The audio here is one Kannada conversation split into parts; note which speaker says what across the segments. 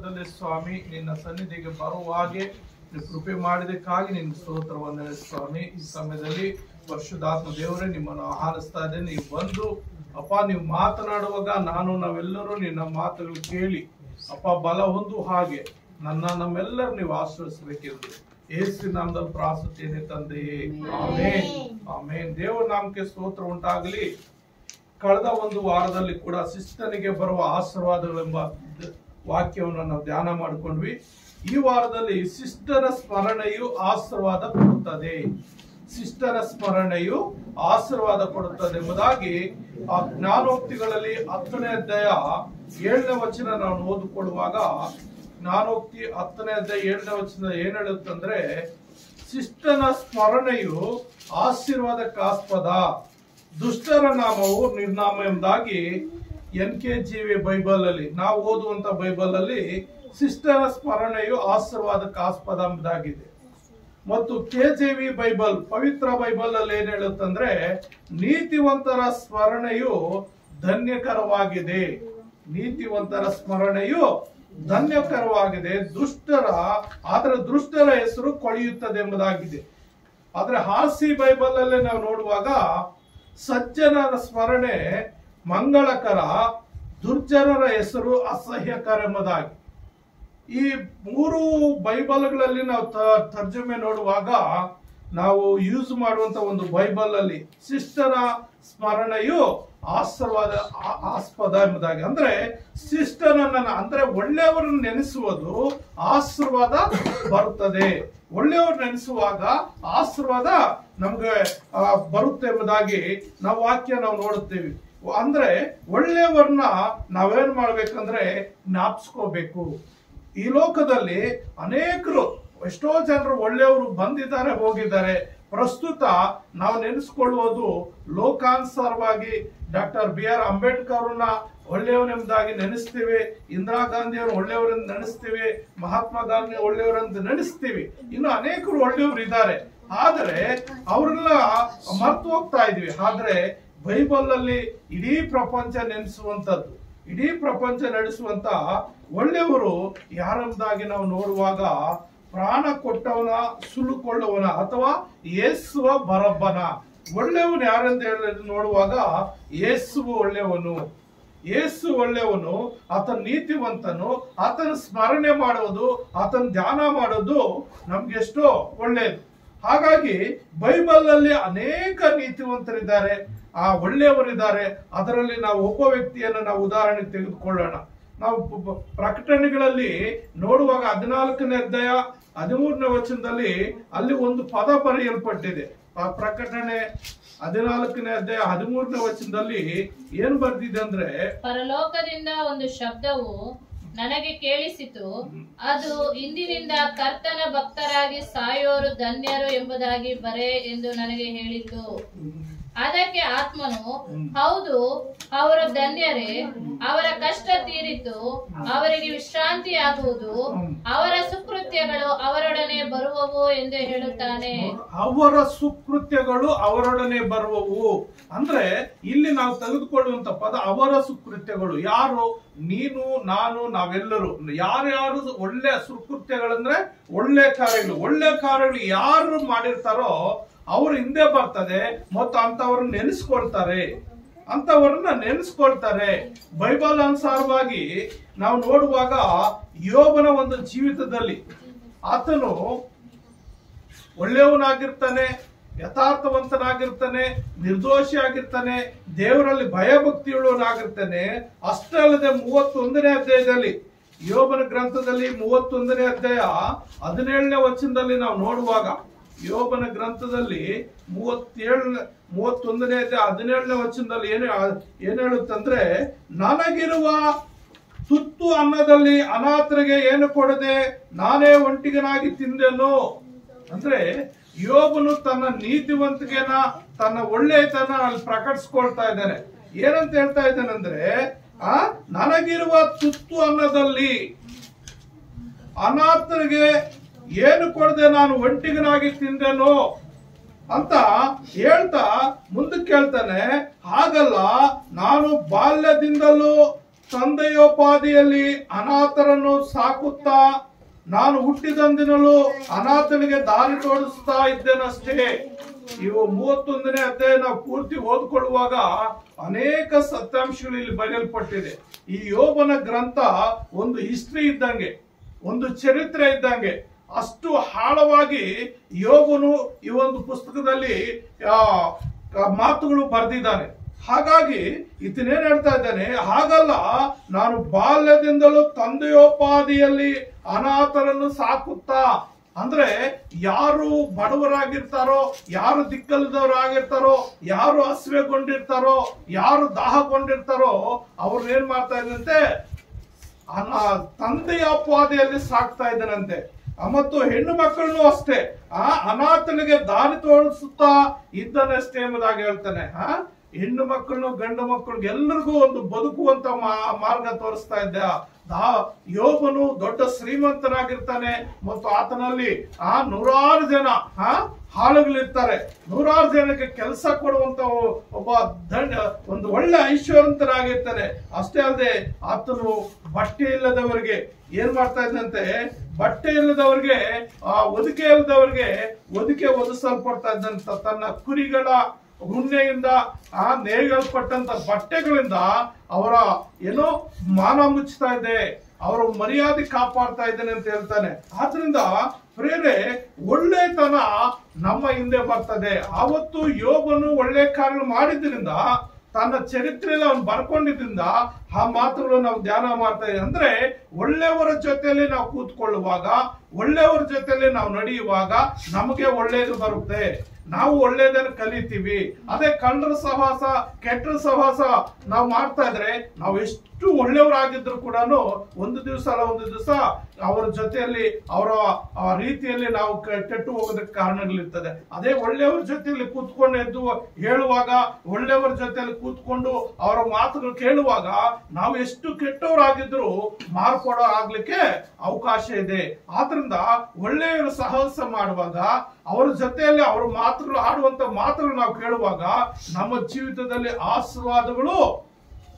Speaker 1: ಸಮಯದಲ್ಲಿ ಸ್ವಾಮಿ ನಿನ್ನ ಸನ್ನಿಧಿಗೆ ಬರುವ ಹಾಗೆ ನೀವು ಕೃಪೆ ಮಾಡಿದಕ್ಕಾಗಿ ನಿನ್ನ ಸ್ತೋತ್ರ ವಂದನೆ ಸ್ವಾಮಿ. ಈ ಸಮಯದಲ್ಲಿ ಪರಿಶುದ್ಧಾತ್ಮ ದೇವರೇ ನಿಮ್ಮನ್ನು ಆಹ್ವಾನಿಸ್ತಾ ಇದ್ದೇನೆ. ನೀವು ಬಂದು ಅಪ್ಪ ನೀವು ಮಾತನಾಡುವಾಗ ನಾವೆಲ್ಲರೂ ನಿನ್ನ ಮಾತುಗಳು ಕೇಳಿ ಅಪ್ಪ ಬಲ ಹೊಂದು ಹಾಗೆ ನಮ್ಮೆಲ್ಲರೂ ನೀವು ಆಶ್ರಯಿಸಬೇಕೆಂದು ಯೇಸು ನಾಮದಲ್ಲಿ ಪ್ರಾರ್ಥಿಸುತ್ತೇನೆ ತಂದೆಯೇ, ಆಮೆನ್ ಆಮೆನ್. ದೇವರ ನಾಮಕ್ಕೆ ಸ್ತೋತ್ರ ಉಂಟಾಗಲಿ. ಕಳೆದ ಒಂದು ವಾರದಲ್ಲಿ ಕೂಡ ಶಿಸ್ತನಿಗೆ ಬರುವ ಆಶೀರ್ವಾದಗಳೆಂಬ ವಾಕ್ಯವನ್ನು ನಾವು ಧ್ಯಾನ ಮಾಡಿಕೊಂಡ್ವಿ. ಈ ವಾರದಲ್ಲಿ ಶಿಷ್ಟರ ಸ್ಮರಣೆಯು ಆಶೀರ್ವಾದ ಕೊಡುತ್ತದೆ, ಶಿಷ್ಟರ ಸ್ಮರಣೆಯು ಆಶೀರ್ವಾದ ಕೊಡುತ್ತದೆ ಎಂಬುದಾಗಿ ಆ ಜ್ಞಾನೋಕ್ತಿಗಳಲ್ಲಿ 10ನೇ ಅಧ್ಯಾಯ 7ನೇ ವಚನ ನಾವು ಓದಿಕೊಳ್ಳುವಾಗ ಜ್ಞಾನೋಕ್ತಿ 10ನೇ ಅಧ್ಯಾಯ 7ನೇ ವಚನ ಏನ್ ಹೇಳುತ್ತಂದ್ರೆ, ಶಿಷ್ಟನ ಸ್ಮರಣೆಯು ಆಶೀರ್ವಾದಕ್ಕಾಸ್ಪದ, ದುಷ್ಟರ ನಾಮವು ನಿರ್ನಾಮ ಎಂಬುದಾಗಿ NKJV ಬೈಬಲ್ ಅಲ್ಲಿ ನಾವು ಓದುವಂತ ಬೈಬಲ್ ಅಲ್ಲಿ ಶಿಷ್ಟರ ಸ್ಮರಣೆಯು ಆಶೀರ್ವಾದಕ್ಕಾಸ್ಪದ ಎಂಬುದಾಗಿದೆ. ಮತ್ತು KJV ಬೈಬಲ್ ಪವಿತ್ರ ಬೈಬಲ್ ಅಲ್ಲಿ ಏನ್ ಹೇಳುತ್ತಂದ್ರೆ, ನೀತಿವಂತರ ಸ್ಮರಣೆಯು ಧನ್ಯಕರವಾಗಿದೆ, ನೀತಿವಂತರ ಸ್ಮರಣೆಯು ಧನ್ಯಕರವಾಗಿದೆ, ದುಷ್ಟರ ಹೆಸರು ಕೊಳೆಯುತ್ತದೆ ಎಂಬುದಾಗಿದೆ. ಆದ್ರೆ ಹಾಸಿ ಬೈಬಲ್ ಅಲ್ಲಿ ನಾವು ನೋಡುವಾಗ ಸಜ್ಜನರ ಸ್ಮರಣೆ ಮಂಗಳಕರ, ದುರ್ಜನರ ಹೆಸರು ಅಸಹ್ಯಕರ ಎಂಬುದಾಗಿ. ಈ 3 ಬೈಬಲ್ಗಳಲ್ಲಿ ನಾವು ತರ್ಜುಮೆ ನೋಡುವಾಗ ನಾವು ಯೂಸ್ ಮಾಡುವಂತ ಒಂದು ಬೈಬಲ್ ಅಲ್ಲಿ ಶಿಷ್ಟರ ಸ್ಮರಣೆಯು ಆಸ್ಪದ ಎಂಬುದಾಗಿ, ಅಂದ್ರೆ ಶಿಷ್ಟನನ್ನ ಅಂದ್ರೆ ಒಳ್ಳೆಯವರನ್ನು ನೆನೆಸುವುದು ಆಶೀರ್ವಾದ ಬರುತ್ತದೆ, ಒಳ್ಳೆಯವರು ನೆನೆಸುವಾಗ ಆಶೀರ್ವಾದ ನಮ್ಗೆ ಬರುತ್ತೆ ಎಂಬುದಾಗಿ ನಾವು ವಾಕ್ಯ ನಾವು ನೋಡುತ್ತೇವೆ. ಅಂದ್ರೆ ಒಳ್ಳೆಯವರನ್ನ ನಾವೇನ್ ಮಾಡ್ಬೇಕಂದ್ರೆ ಜ್ಞಾಪಿಸ್ಕೋಬೇಕು. ಈ ಲೋಕದಲ್ಲಿ ಅನೇಕರು ಎಷ್ಟೋ ಜನರು ಒಳ್ಳೆಯವರು ಬಂದಿದ್ದಾರೆ ಹೋಗಿದ್ದಾರೆ. ಪ್ರಸ್ತುತ ನಾವು ನೆನೆಸ್ಕೊಳ್ಳುವುದು ಲೋಕಾನುಸಾರವಾಗಿ ಡಾಕ್ಟರ್ BR ಅಂಬೇಡ್ಕರ್ ಅವ್ರನ್ನ ಒಳ್ಳೆಯವನೆಂಬುದಾಗಿ ನೆನೆಸ್ತೀವಿ, ಇಂದಿರಾ ಗಾಂಧಿ ಅವರು ಒಳ್ಳೆಯವರನ್ನು ನೆನೆಸ್ತೀವಿ, ಮಹಾತ್ಮ ಗಾಂಧಿ ಒಳ್ಳೆಯವರಂತ ನೆನೆಸ್ತೀವಿ. ಇನ್ನು ಅನೇಕರು ಒಳ್ಳೆಯವರು ಇದ್ದಾರೆ, ಆದ್ರೆ ಅವರೆಲ್ಲ ಮರ್ತು ಹೋಗ್ತಾ ಇದೀವಿ. ಆದ್ರೆ ಬೈಬಲ್ ಅಲ್ಲಿ ಇಡೀ ಪ್ರಪಂಚ ನೆನೆಸುವಂತದ್ದು, ಇಡೀ ಪ್ರಪಂಚ ನಡೆಸುವಂತ ಒಳ್ಳೆಯವರು ಯಾರೆಂಬುದಾಗಿ ನಾವು ನೋಡುವಾಗ ಪ್ರಾಣ ಕೊಟ್ಟವನ ಸುಲುಕೊಳ್ಳುವನ ಅಥವಾ ಯೇಸುವ ಬರಬ್ಬನ. ಒಳ್ಳೆಯವನು ಯಾರೆಂದು ಹೇಳಿ ನೋಡುವಾಗ ಯೇಸು ಒಳ್ಳೆಯವನು, ಯೇಸು ಒಳ್ಳೆಯವನು, ಆತನ ನೀತಿವಂತನು, ಆತನ ಸ್ಮರಣೆ ಮಾಡುವುದು, ಆತನ ಧ್ಯಾನ ಮಾಡೋದು ನಮ್ಗೆ ಎಷ್ಟೋ ಒಳ್ಳೆಯದು. ಹಾಗಾಗಿ ಬೈಬಲ್ ಅಲ್ಲಿ ಅನೇಕ ನೀತಿವಂತರಿದ್ದಾರೆ, ಆ ಒಳ್ಳೆಯವರಿದ್ದಾರೆ. ಅದರಲ್ಲಿ ನಾವು ಒಬ್ಬ ವ್ಯಕ್ತಿಯನ್ನು ನಾವು ಉದಾಹರಣೆಗೆ ತೆಗೆದುಕೊಳ್ಳೋಣ. ನಾವು ಪ್ರಕಟಣೆಗಳಲ್ಲಿ ನೋಡುವಾಗ 14ನೇ ಅಧ್ಯಾಯ 13ನೇ ವಚನದಲ್ಲಿ ಅಲ್ಲಿ ಒಂದು ಪದ ಬರೆಯಲ್ಪಟ್ಟಿದೆ. ಆ ಪ್ರಕಟಣೆ 14ನೇ ಅಧ್ಯಾಯ 13ನೇ ವಚನದಲ್ಲಿ ಏನ್ ಬರ್ದಿದೆ ಅಂದ್ರೆ,
Speaker 2: ಪರಲೋಕದಿಂದ ಒಂದು ಶಬ್ದವು ನನಗೆ ಕೇಳಿಸಿತು, ಅದು ಇಂದಿನಿಂದ ಕರ್ತನ ಭಕ್ತರಾಗಿ ಸಾಯೋರು ಧನ್ಯರು ಎಂಬುದಾಗಿ ಬರೆ ಎಂದು ನನಗೆ ಹೇಳಿತು. ಅದಕ್ಕೆ ಆತ್ಮನು, ಹೌದು, ಅವರು ಧನ್ಯರೇ, ಅವರ ಕಷ್ಟ ತೀರಿತು, ಅವರಿಗೆ ವಿಶ್ರಾಂತಿ ಆಗುವುದು, ಅವರ ಸುಕೃತ್ಯಗಳು ಅವರೊಡನೆ ಬರುವವು ಎಂದು ಹೇಳುತ್ತಾನೆ.
Speaker 1: ಅವರ ಸುಕೃತ್ಯಗಳು ಅವರೊಡನೆ ಬರುವವು ಅಂದ್ರೆ ಇಲ್ಲಿ ನಾವು ತೆಗೆದುಕೊಳ್ಳುವಂತ ಪದ ಅವರ ಸುಕೃತ್ಯಗಳು. ಯಾರು? ನೀನು, ನಾನು, ನಾವೆಲ್ಲರೂ. ಯಾರ್ಯಾರು ಒಳ್ಳೆ ಸುಕೃತ್ಯಗಳಂದ್ರೆ ಒಳ್ಳೆ ಕಾರ್ಯಗಳು ಯಾರು ಮಾಡಿರ್ತಾರೋ ಅವ್ರ ಹಿಂದೆ ಬರ್ತದೆ ಮತ್ತು ಅಂತವರನ್ನ ನೆನೆಸ್ಕೊಳ್ತಾರೆ. ಬೈಬಲ್ ಅನುಸಾರವಾಗಿ ನಾವು ನೋಡುವಾಗ ಯೋಬನ ಒಂದು ಜೀವಿತದಲ್ಲಿ ಆತನು ಒಳ್ಳೆಯವನಾಗಿರ್ತಾನೆ, ಯಥಾರ್ಥವಂತನಾಗಿರ್ತಾನೆ, ನಿರ್ದೋಷಿ ಆಗಿರ್ತಾನೆ, ದೇವರಲ್ಲಿ ಭಯಭಕ್ತಿಯುಳ್ಳವನಾಗಿರ್ತಾನೆ. ಅಷ್ಟೇ ಅಲ್ಲದೆ 31ನೇ ಅಧ್ಯಾಯದಲ್ಲಿ, ಯೋಬನ ಗ್ರಂಥದಲ್ಲಿ 31ನೇ ಅಧ್ಯಾಯ 17ನೇ ವಚನದಲ್ಲಿ ನಾವು ನೋಡುವಾಗ, ಯೋಬನ ಗ್ರಂಥದಲ್ಲಿ 31ನೇ ಅಧ್ಯಾಯ 17ನೇ ವಚನದಲ್ಲಿ ಏನ್ ಹೇಳುತ್ತಂದ್ರೆ, ನನಗಿರುವ ತುತ್ತು ಅನ್ನದಲ್ಲಿ ಅನಾಥರಿಗೆ ಏನು ಕೊಡದೆ ನಾನೇ ಒಂಟಿಗನಾಗಿ ತಿಂದೆನು. ಅಂದ್ರೆ ಯೋಬನು ತನ್ನ ನೀತಿವಂತಿಕೆನ, ತನ್ನ ಒಳ್ಳೆಯತನ ಅಲ್ಲಿ ಪ್ರಕಟಿಸ್ಕೊಳ್ತಾ ಇದ್ದಾನೆ. ಏನಂತ ಹೇಳ್ತಾ ಇದ್ದಾನಂದ್ರೆ, ನನಗಿರುವ ತುತ್ತು ಅನ್ನದಲ್ಲಿ ಅನಾಥರಿಗೆ ಏನು ಕೊಡದೆ ನಾನು ಒಂಟಿಗನಾಗಿ ತಿಂದೆನು ಅಂತ ಹೇಳ್ತಾ ಮುಂದಕ್ಕೆ ಹೇಳ್ತಾನೆ. ಹಾಗಲ್ಲ, ನಾನು ಬಾಲ್ಯದಿಂದಲೂ ತಂದೆಯೋಪಾದಿಯಲ್ಲಿ ಅನಾಥರನ್ನು ಸಾಕುತ್ತಾ ನಾನು ಹುಟ್ಟಿದಂದಿನಲ್ಲೂ ಅನಾಥನಿಗೆ ದಾರಿ ತೋರಿಸ್ತಾ ಇದ್ದೇನಷ್ಟೇ. ಇವು 31ನೇ ಅಧ್ಯಾಯ ನಾವು ಪೂರ್ತಿ ಓದ್ಕೊಳ್ಳುವಾಗ ಅನೇಕ ಸತ್ಯಾಂಶಗಳು ಇಲ್ಲಿ ಬರೆಯಲ್ಪಟ್ಟಿದೆ. ಈ ಯೋಬನ ಗ್ರಂಥ ಒಂದು ಹಿಸ್ಟ್ರಿ ಇದ್ದಂಗೆ, ಒಂದು ಚರಿತ್ರೆ ಇದ್ದಂಗೆ. ಅಷ್ಟು ಆಳವಾಗಿ ಯೋಬನು ಈ ಒಂದು ಪುಸ್ತಕದಲ್ಲಿ ಮಾತುಗಳು ಬರೆದಿದ್ದಾನೆ. ಹಾಗಾಗಿ ಇದನ್ನೇನ್ ಹೇಳ್ತಾ ಇದ್ದಾನೆ, ಹಾಗಲ್ಲ, ನಾನು ಬಾಲ್ಯದಿಂದಲೂ ತಂದೆಯೋಪಾದಿಯಲ್ಲಿ ಅನಾಥರನ್ನು ಸಾಕುತ್ತಾ, ಅಂದ್ರೆ ಯಾರು ಬಡವರಾಗಿರ್ತಾರೋ, ಯಾರು ದಿಕ್ಕಲ್ದವರಾಗಿರ್ತಾರೋ, ಯಾರು ಹಸಿವೆಗೊಂಡಿರ್ತಾರೋ, ಯಾರು ದಾಹಗೊಂಡಿರ್ತಾರೋ ಅವ್ರನ್ನ ಏನ್ ಮಾಡ್ತಾ ಇದ್ದಂತೆ, ತಂದೆಯ ಅಪಾದಿಯಲ್ಲಿ ಸಾಕ್ತಾ ಇದ್ದಾನಂತೆ. ಮತ್ತು ಹೆಣ್ಣು ಮಕ್ಕಳನ್ನು ಅಷ್ಟೇ ಅನಾಥನಿಗೆ ದಾರಿ ತೋರಿಸುತ್ತಾ ಇದ್ದನಷ್ಟೇ ಎಂಬುದಾಗಿ ಹೇಳ್ತಾನೆ. ಹೆಣ್ಣು ಮಕ್ಕಳು ಗಂಡು ಮಕ್ಕಳಿಗೆ ಎಲ್ಲರಿಗೂ ಒಂದು ಬದುಕುವಂತ ಮಾರ್ಗ ತೋರಿಸ್ತಾ ಇದ್ದ. ಯೋಬನು ದೊಡ್ಡ ಶ್ರೀಮಂತನಾಗಿರ್ತಾನೆ ಮತ್ತು ಆತನಲ್ಲಿ ನೂರಾರು ಜನ ಹಾಳುಗಳಿರ್ತಾರೆ. ನೂರಾರು ಜನಕ್ಕೆ ಕೆಲಸ ಕೊಡುವಂತ ಒಬ್ಬ ಒಂದು ಒಳ್ಳೆ ಐಶ್ವರ್ಯವಂತನಾಗಿರ್ತಾನೆ. ಅಷ್ಟೇ ಅಲ್ಲದೆ ಆತನು ಬಟ್ಟೆ ಇಲ್ಲದವರಿಗೆ ಏನ್ ಮಾಡ್ತಾ ಇದ್ದಂತೆ, ಬಟ್ಟೆ ಇಲ್ಲದವರಿಗೆ ಹೊದಿಕೆ ಇಲ್ಲದವರಿಗೆ ಹೊದಿಕೆ ಒದಗಿಸಲ್ಪಡ್ತಾ ಇದ್ದಂತ ತನ್ನ ಕುರಿಗಳ ಉಣ್ಣೆಯಿಂದ ನೇಯಲ್ಪಟ್ಟಂತ ಬಟ್ಟೆಗಳಿಂದ ಅವರ ಏನೋ ಮಾನ ಮುಚ್ಚುತ್ತಾ ಇದೆ, ಅವರ ಮರ್ಯಾದೆ ಕಾಪಾಡ್ತಾ ಇದ್ದೇನೆ ಅಂತ ಹೇಳ್ತಾನೆ. ಆದ್ರಿಂದ ಪ್ರೇರೆ ಒಳ್ಳೆತನ ನಮ್ಮ ಹಿಂದೆ ಬರ್ತದೆ. ಆವತ್ತು ಯೋಬನು ಒಳ್ಳೆ ಕಾರ್ಯ ಮಾಡಿದ್ರಿಂದ, ತನ್ನ ಚರಿತ್ರೆಯಲ್ಲಿ ಅವನು ಬರ್ಕೊಂಡಿದ್ರಿಂದ ಆ ಮಾತುಗಳು ನಾವು ಧ್ಯಾನ ಮಾಡ್ತಾ ಇದ್ದೀವಿ. ಅಂದ್ರೆ ಒಳ್ಳೆಯವರ ಜೊತೆಯಲ್ಲಿ ನಾವು ಕೂತ್ಕೊಳ್ಳುವಾಗ, ಒಳ್ಳೆಯವರ ಜೊತೆಯಲ್ಲಿ ನಾವು ನಡೆಯುವಾಗ ನಮಗೆ ಒಳ್ಳೆಯದು ಬರುತ್ತೆ, ನಾವು ಒಳ್ಳೇದನ್ನು ಕಲಿತೀವಿ. ಅದೇ ಕಳ್ಳರ ಸಹವಾಸ, ಕೆಟ್ಟ ಸಹವಾಸ ನಾವು ಮಾಡ್ತಾ ಇದ್ರೆ ನಾವು ಎಷ್ಟು ಒಳ್ಳೆಯವರಾಗಿದ್ರು ಕೂಡ ಒಂದು ದಿವಸ ಅಲ್ಲ ಒಂದು ದಿವಸ ಅವರ ಜೊತೆಯಲ್ಲಿ ಅವರ ರೀತಿಯಲ್ಲಿ ನಾವು ಕೆಟ್ಟು ಹೋಗೋದಕ್ಕೆ ಕಾರಣಗಳಿರ್ತದೆ. ಅದೇ ಒಳ್ಳೆಯವರ ಜೊತೆಯಲ್ಲಿ ಕೂತ್ಕೊಂಡು ಎದ್ದು ಹೇಳುವಾಗ, ಒಳ್ಳೆಯವರ ಜೊತೆಯಲ್ಲಿ ಕೂತ್ಕೊಂಡು ಅವರ ಮಾತುಗಳು ಕೇಳುವಾಗ ನಾವು ಎಷ್ಟು ಕೆಟ್ಟವರಾಗಿದ್ರು ಮಾರ್ಪಾಡು ಆಗ್ಲಿಕ್ಕೆ ಅವಕಾಶ ಇದೆ. ಆದ್ರಿಂದ ಒಳ್ಳೆಯವರು ಸಹವಾಸ ಮಾಡುವಾಗ, ಅವರ ಜೊತೆಯಲ್ಲಿ ಅವರ ಮಾತುಗಳು ಆಡುವಂತ ಮಾತುಗಳು ನಾವು ಕೇಳುವಾಗ ನಮ್ಮ ಜೀವಿತದಲ್ಲಿ ಆಶೀರ್ವಾದಗಳು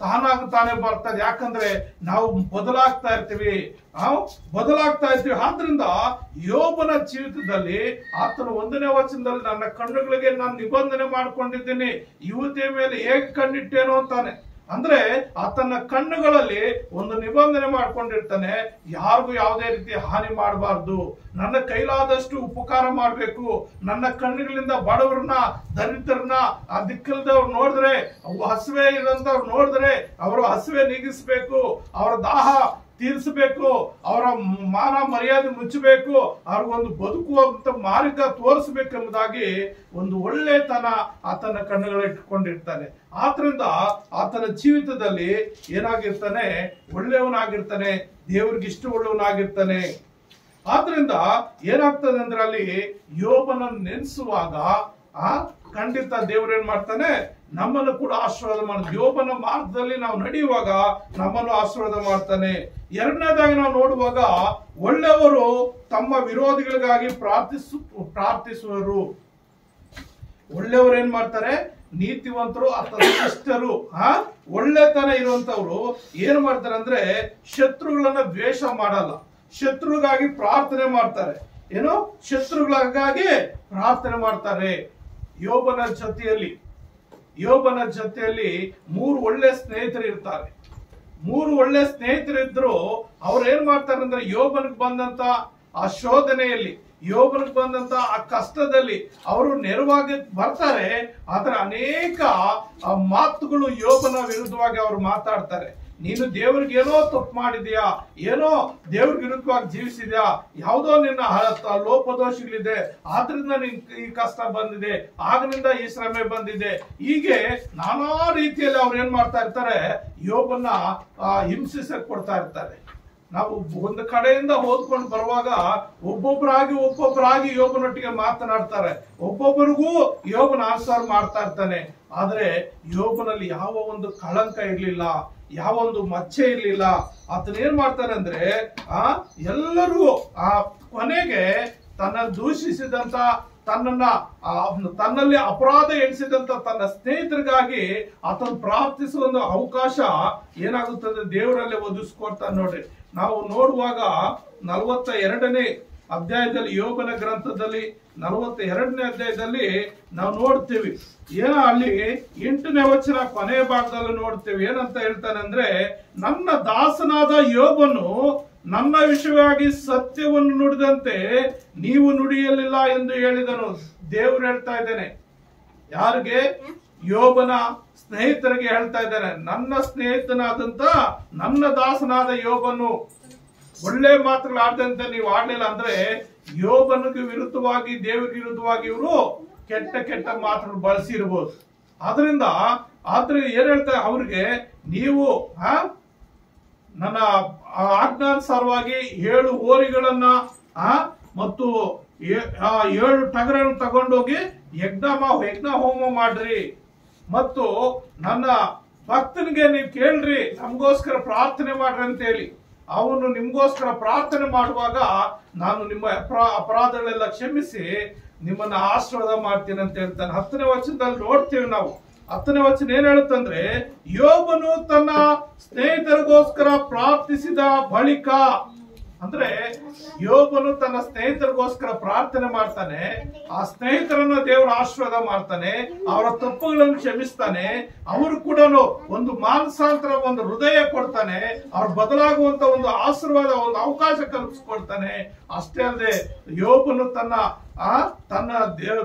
Speaker 1: ತಾನಾಗಿ ಬರ್ತದೆ. ಯಾಕಂದ್ರೆ ನಾವು ಬದಲಾಗ್ತಾ ಇರ್ತೀವಿ. ಆದ್ರಿಂದ ಯೋಬನ ಜೀವಿತದಲ್ಲಿ ಆತನು 1ನೇ ವಚನದಲ್ಲಿ ನನ್ನ ಕಣ್ಣುಗಳಿಗೆ ನಾನು ನಿಬಂಧನೆ ಮಾಡ್ಕೊಂಡಿದ್ದೀನಿ, ಯುವತಿಯ ಮೇಲೆ ಹೇಗೆ ಕಣ್ಣಿಟ್ಟೇನೋ ಅಂತಾನೆ. ಅಂದ್ರೆ ಆತನ ಕಣ್ಣುಗಳಲ್ಲಿ ಒಂದು ನಿಬಂಧನೆ ಮಾಡ್ಕೊಂಡಿರ್ತಾನೆ, ಯಾರಿಗೂ ಯಾವುದೇ ರೀತಿ ಹಾನಿ ಮಾಡಬಾರ್ದು, ನನ್ನ ಕೈಲಾದಷ್ಟು ಉಪಕಾರ ಮಾಡಬೇಕು, ನನ್ನ ಕಣ್ಣುಗಳಿಂದ ಬಡವರನ್ನ, ದರಿದ್ರನ್ನ, ಆ ದಿಕ್ಕಲ್ದವ್ರು ನೋಡಿದ್ರೆ, ಹಸಿವೆ ಇರೋಂಥವ್ರು ನೋಡಿದ್ರೆ ಅವರ ಹಸಿವೆ ನೀಗಿಸ್ಬೇಕು, ಅವರ ದಾಹ ತೀರಿಸಬೇಕು, ಅವರ ಮಾನ ಮರ್ಯಾದೆ ಮುಚ್ಚಬೇಕು, ಅವ್ರಿಗೊಂದು ಬದುಕುವಂತ ಮಾರ್ಗ ತೋರಿಸಬೇಕೆಂಬುದಾಗಿ ಒಂದು ಒಳ್ಳೆತನ ಆತನ ಕಣ್ಣುಗಳಿಟ್ಕೊಂಡಿರ್ತಾನೆ. ಆದ್ರಿಂದ ಆತನ ಜೀವಿತದಲ್ಲಿ ಏನಾಗಿರ್ತಾನೆ, ಒಳ್ಳೆಯವನಾಗಿರ್ತಾನೆ, ದೇವ್ರಿಗೆ ಇಷ್ಟವುಳ್ಳವನಾಗಿರ್ತಾನೆ. ಆದ್ರಿಂದ ಏನಾಗ್ತದೆ ಅಂದ್ರೆ ಅಲ್ಲಿ ಯೋಬನ ನೆನೆಸುವಾಗ ಖಂಡಿತ ದೇವ್ರು ಏನ್ ಮಾಡ್ತಾನೆ, ನಮ್ಮನ್ನು ಕೂಡ ಆಶೀರ್ವಾದ ಮಾಡ್ತಾನೆ. ಯೋಬನ ಮಾರ್ಗದಲ್ಲಿ ನಾವು ನಡೆಯುವಾಗ ನಮ್ಮನ್ನು ಆಶೀರ್ವಾದ ಮಾಡ್ತಾನೆ. ಎರಡನೇದಾಗಿ ನಾವು ನೋಡುವಾಗ ಒಳ್ಳೆಯವರು ತಮ್ಮ ವಿರೋಧಿಗಳಿಗಾಗಿ ಪ್ರಾರ್ಥಿಸುವರು. ಒಳ್ಳೆಯವರು ಏನ್ ಮಾಡ್ತಾರೆ, ನೀತಿವಂತರು ಅಥವಾ ಶ್ರೇಷ್ಠರು, ಒಳ್ಳೆತನ ಇರುವಂತವ್ರು ಏನ್ ಮಾಡ್ತಾರೆ ಅಂದ್ರೆ ಶತ್ರುಗಳನ್ನ ದ್ವೇಷ ಮಾಡಲ್ಲ, ಶತ್ರುಗಾಗಿ ಪ್ರಾರ್ಥನೆ ಮಾಡ್ತಾರೆ. ಏನು, ಶತ್ರುಗಳಿಗಾಗಿ ಪ್ರಾರ್ಥನೆ ಮಾಡ್ತಾರೆ. ಯೋಬನ ಜೊತೆಯಲ್ಲಿ 3 ಒಳ್ಳೆ ಸ್ನೇಹಿತರು ಇರ್ತಾರೆ. 3 ಒಳ್ಳೆ ಸ್ನೇಹಿತರಿದ್ರು ಅವ್ರು ಏನ್ ಮಾಡ್ತಾರೆ ಅಂದ್ರೆ ಯೋಬನಿಗೆ ಬಂದಂತ ಆ ಶೋಧನೆಯಲ್ಲಿ, ಯೋಬನಿಗೆ ಬಂದಂತ ಆ ಕಷ್ಟದಲ್ಲಿ ಅವರು ನೆರವಾಗಿ ಬರ್ತಾರೆ. ಆದ್ರೆ ಅನೇಕ ಮಾತುಗಳು ಯೋಬನ ವಿರುದ್ಧವಾಗಿ ಅವರು ಮಾತಾಡ್ತಾರೆ. ನೀನು ದೇವ್ರಿಗೆ ಏನೋ ತಪ್ಪು ಮಾಡಿದ್ಯಾ, ಏನೋ ದೇವ್ರ ವಿರುದ್ಧವಾಗಿ ಜೀವಿಸಿದ್ಯಾ, ಯಾವುದೋ ನಿನ್ನ ಲೋಪದೋಷಗಳಿದೆ, ಆದ್ರಿಂದ ನಿನ್ ಈ ಕಷ್ಟ ಬಂದಿದೆ, ಆಗನಿಂದ ಈ ಶ್ರಮೆ ಬಂದಿದೆ. ಹೀಗೆ ನಾನಾ ರೀತಿಯಲ್ಲಿ ಅವ್ರು ಏನ್ ಮಾಡ್ತಾ ಇರ್ತಾರೆ, ಯೋಬನ್ನ ಹಿಂಸಿಸಕ್ ಕೊಡ್ತಾ ಇರ್ತಾರೆ. ನಾವು ಒಂದು ಕಡೆಯಿಂದ ಓದ್ಕೊಂಡು ಬರುವಾಗ ಒಬ್ಬೊಬ್ಬರಾಗಿ ಯೋಬನೊಟ್ಟಿಗೆ ಮಾತನಾಡ್ತಾರೆ, ಒಬ್ಬೊಬ್ಬರಿಗೂ ಯೋಬನ ಆನ್ಸರ್ ಮಾಡ್ತಾ ಇರ್ತಾನೆ. ಆದ್ರೆ ಯೋಬನಲ್ಲಿ ಯಾವ ಒಂದು ಕಳಂಕ ಇರ್ಲಿಲ್ಲ, ಯಾವ ಒಂದು ಮಚ್ಚೆ ಇರ್ಲಿಲ್ಲ. ಆತನ ಏನ್ ಮಾಡ್ತಾನೆ ಅಂದ್ರೆ ಎಲ್ಲರೂ ಕೊನೆಗೆ ತನ್ನ ದೂಷಿಸಿದಂತ ತನ್ನಲ್ಲಿ ಅಪರಾಧ ಎಣಿಸಿದಂತ ತನ್ನ ಸ್ನೇಹಿತರಿಗಾಗಿ ಆತನ ಪ್ರಾರ್ಥಿಸುವ ಒಂದು ಅವಕಾಶ ಏನಾಗುತ್ತದೆ ದೇವರಲ್ಲಿ ಒದಗಿಸ್ಕೊಡ್ತಾನೆ ನೋಡ್ರಿ. ನಾವು ನೋಡುವಾಗ 42ನೇ ಅಧ್ಯಾಯದಲ್ಲಿ, ಯೋಬನ ಗ್ರಂಥದಲ್ಲಿ 42ನೇ ಅಧ್ಯಾಯದಲ್ಲಿ ನಾವು ನೋಡ್ತೀವಿ. ಅಲ್ಲಿ 8ನೇ ವಚನ ಕೊನೆಯ ಭಾಗದಲ್ಲಿ ನೋಡ್ತೀವಿ. ಏನಂತ ಹೇಳ್ತಾನೆ ಅಂದ್ರೆ, ನನ್ನ ದಾಸನಾದ ಯೋಬನು ನನ್ನ ವಿಷಯವಾಗಿ ಸತ್ಯವನ್ನು ನುಡಿದಂತೆ ನೀವು ನುಡಿಯಲಿಲ್ಲ ಎಂದು ಹೇಳಿದನು. ದೇವರು ಹೇಳ್ತಾ ಇದ್ದೇನೆ, ಯಾರಿಗೆ? ಯೋಬನ ಸ್ನೇಹಿತರಿಗೆ ಹೇಳ್ತಾ ಇದ್ದಾನೆ, ನನ್ನ ಸ್ನೇಹಿತನಾದಂತ ನನ್ನ ದಾಸನಾದ ಯೋಬನು ಒಳ್ಳೆ ಮಾತುಗಳು ಆಡದಂತೆ ನೀವು ಆಡ್ಲಿಲ್ಲ ಅಂದ್ರೆ, ಯೋಬನಿಗೆ ವಿರುದ್ಧವಾಗಿ, ದೇವರಿಗೆ ವಿರುದ್ಧವಾಗಿ ಇವರು ಕೆಟ್ಟ ಕೆಟ್ಟ ಮಾತುಗಳು ಬಳಸಿರ್ಬೋದು. ಆದ್ರೆ ಏನ್ ಹೇಳ್ತಾರೆ ಅವ್ರಿಗೆ, ನೀವು ನನ್ನ ಆಜ್ಞಾನುಸಾರವಾಗಿ 7 ಹೋರಿಗಳನ್ನ ಮತ್ತು 7 ಟಗರನ್ನು ತಗೊಂಡೋಗಿ ಯಜ್ಞ ಹೋಮ ಮಾಡ್ರಿ, ಮತ್ತು ನನ್ನ ಭಕ್ತನಿಗೆ ನೀವು ಕೇಳ್ರಿ, ನಮಗೋಸ್ಕರ ಪ್ರಾರ್ಥನೆ ಮಾಡ್ರಿ ಅಂತ ಹೇಳಿ. ಅವನು ನಿಮ್ಗೋಸ್ಕರ ಪ್ರಾರ್ಥನೆ ಮಾಡುವಾಗ ನಾನು ನಿಮ್ಮ ಅಪರಾಧಗಳೆಲ್ಲ ಕ್ಷಮಿಸಿ ನಿಮ್ಮನ್ನ ಆಶೀರ್ವಾದ ಮಾಡ್ತೀನಿ ಅಂತ ಹೇಳ್ತಾನೆ. 10ನೇ ವಚನದಲ್ಲಿ ನೋಡ್ತೀವಿ ನಾವು. 10ನೇ ವಚನ ಏನ್ ಹೇಳುತ್ತಂದ್ರೆ, ಯೋಬನು ತನ್ನ ಸ್ನೇಹಿತರಿಗೋಸ್ಕರ ಪ್ರಾರ್ಥಿಸಿದ ಬಳಿಕ, ಅಂದ್ರೆ ಯೋಬನು ತನ್ನ ಸ್ನೇಹಿತರಿಗೋಸ್ಕರ ಪ್ರಾರ್ಥನೆ ಮಾಡ್ತಾನೆ. ಆ ಸ್ನೇಹಿತರನ್ನ ದೇವರ ಆಶೀರ್ವಾದ ಮಾಡ್ತಾನೆ, ಅವರ ತಪ್ಪುಗಳನ್ನು ಕ್ಷಮಿಸ್ತಾನೆ, ಅವರು ಕೂಡ ಒಂದು ಮಾನಸಾಂತರ, ಒಂದು ಹೃದಯ ಕೊಡ್ತಾನೆ, ಅವ್ರು ಬದಲಾಗುವಂತ ಒಂದು ಆಶೀರ್ವಾದ, ಒಂದು ಅವಕಾಶ ಕಲ್ಪಿಸ್ಕೊಡ್ತಾನೆ. ಅಷ್ಟೇ ಅಲ್ಲದೆ ಯೋಬನು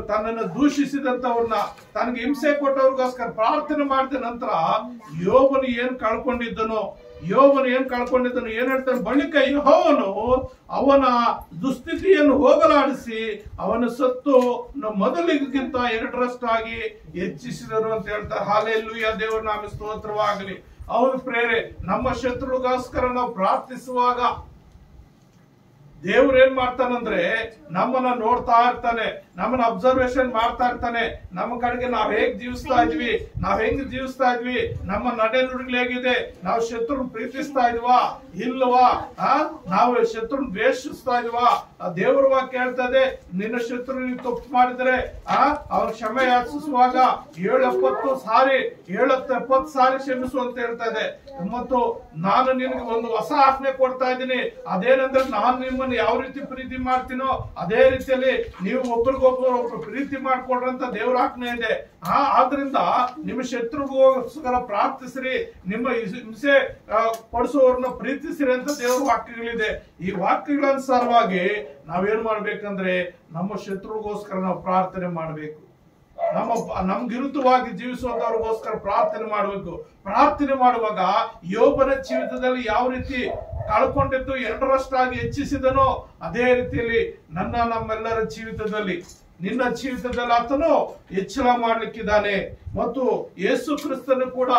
Speaker 1: ತನ್ನನ್ನು ದೂಷಿಸಿದಂತವ್ರನ್ನ, ತನಗೆ ಹಿಂಸೆ ಕೊಟ್ಟವ್ರಿಗೋಸ್ಕರ ಪ್ರಾರ್ಥನೆ ಮಾಡಿದ ನಂತರ ಯೋಬನು ಏನ್ ಕಳ್ಕೊಂಡಿದ್ದನು ಏನ್ ಹೇಳ್ತಾನೆ, ಬಳಿಕ ಯೆಹೋವನು ಅವನ ದುಸ್ಥಿತಿಯನ್ನು ಹೋಗಲಾಡಿಸಿ ಅವನ ಸತ್ತು ಮೊದಲಿಗಿಂತ 2ರಷ್ಟಾಗಿ ಹೆಚ್ಚಿಸಿದರು ಅಂತ ಹೇಳ್ತಾರೆ. ಹಲ್ಲೆಲೂಯಾ, ದೇವರ ನಾಮ ಸ್ತೋತ್ರವಾಗಲಿ. ಅವನು ಪ್ರೇರೆ, ನಮ್ಮ ಶತ್ರುಗೋಸ್ಕರ ನಾವು ಪ್ರಾರ್ಥಿಸುವಾಗ ದೇವ್ರು ಏನ್ ಮಾಡ್ತಾನಂದ್ರೆ, ನಮ್ಮನ್ನ ನೋಡ್ತಾ ಇರ್ತಾನೆ, ನಮ್ಮನ್ನ ಅಬ್ಸರ್ವೇಷನ್ ಮಾಡ್ತಾ ಇರ್ತಾನೆ. ನಮ್ಮ ಕಡೆಗೆ ನಾವ್ ಹೇಗ್ ಜೀವಿಸ್ತಾ ಇದ್ವಿ, ನಮ್ಮ ನಡೆ ನುಡಿಗಳು ಹೇಗಿದೆ, ನಾವು ಶತ್ರುನ್ ಪ್ರೀತಿಸ್ತಾ ಇದ್ವಾ ಇಲ್ವಾ, ನಾವು ಶತ್ರುನ್ ದ್ವೇಷಿಸ್ತಾ ಇದ್ವಾ? ದೇವರ ವಾಕ್ಯ ಹೇಳ್ತದೆ, ನಿನ್ನ ಶತ್ರು ನೀವು ತಪ್ಪು ಮಾಡಿದ್ರೆ ಅವ್ರ ಕ್ಷಮೆ ಯಾಚಿಸುವಾಗ 770 ಸಾರಿ ಕ್ಷಮಿಸು ಅಂತ ಹೇಳ್ತಾ ಇದೆ. ಮತ್ತು ನಾನು ನಿನಗೆ ಒಂದು ಹೊಸ ಆಜ್ಞೆ ಕೊಡ್ತಾ ಇದ್ದೀನಿ, ಅದೇನಂದ್ರೆ ನಾನು ನಿಮ್ಮನ್ನು ಯಾವ ರೀತಿ ಪ್ರೀತಿ ಮಾಡ್ತೀನೋ ಅದೇ ರೀತಿಯಲ್ಲಿ ನೀವು ಒಬ್ರಿಗೊಬ್ಬರು ಪ್ರೀತಿ ಮಾಡ್ಕೊಡ್ರಿ ಅಂತ ದೇವರ ಆಜ್ಞೆ ಇದೆ. ಆದ್ರಿಂದ ನಿಮ್ಮ ಶತ್ರುಗೋಸ್ಕರ ಪ್ರಾರ್ಥಿಸ್ರಿ, ನಿಮ್ಮ ಹಿಂಸೆ ಪಡಿಸುವವ್ರನ್ನ ಪ್ರೀತಿಸ್ರಿ ಅಂತ ದೇವರ ವಾಕ್ಯಗಳಿದೆ. ಈ ವಾಕ್ಯಗಳನುಸಾರವಾಗಿ ನಾವೇನ್ ಮಾಡ್ಬೇಕಂದ್ರೆ, ನಮ್ಮ ಶತ್ರುಗೋಸ್ಕರ ನಾವು ಪ್ರಾರ್ಥನೆ ಮಾಡ್ಬೇಕು. ನಮ್ಗೆ ವಿರುದ್ಧವಾಗಿ ಜೀವಿಸುವಂತವ್ರಿಗೋಸ್ಕರ ಪ್ರಾರ್ಥನೆ ಮಾಡಬೇಕು. ಪ್ರಾರ್ಥನೆ ಮಾಡುವಾಗ ಯೋಬನ ಜೀವಿತದಲ್ಲಿ ಯಾವ ರೀತಿ ಕಳ್ಕೊಂಡಿದ್ದು 2ರಷ್ಟಾಗಿ ಹೆಚ್ಚಿಸಿದನೋ ಅದೇ ರೀತಿಯಲ್ಲಿ ನಮ್ಮೆಲ್ಲರ ಜೀವಿತದಲ್ಲಿ, ನಿನ್ನ ಜೀವಿತದಲ್ಲಿ ಆತನು ಹೆಚ್ಚಳ ಮಾಡ್ಲಿಕ್ಕಿದ್ದಾನೆ. ಮತ್ತು ಯೇಸು ಕ್ರಿಸ್ತನು ಕೂಡ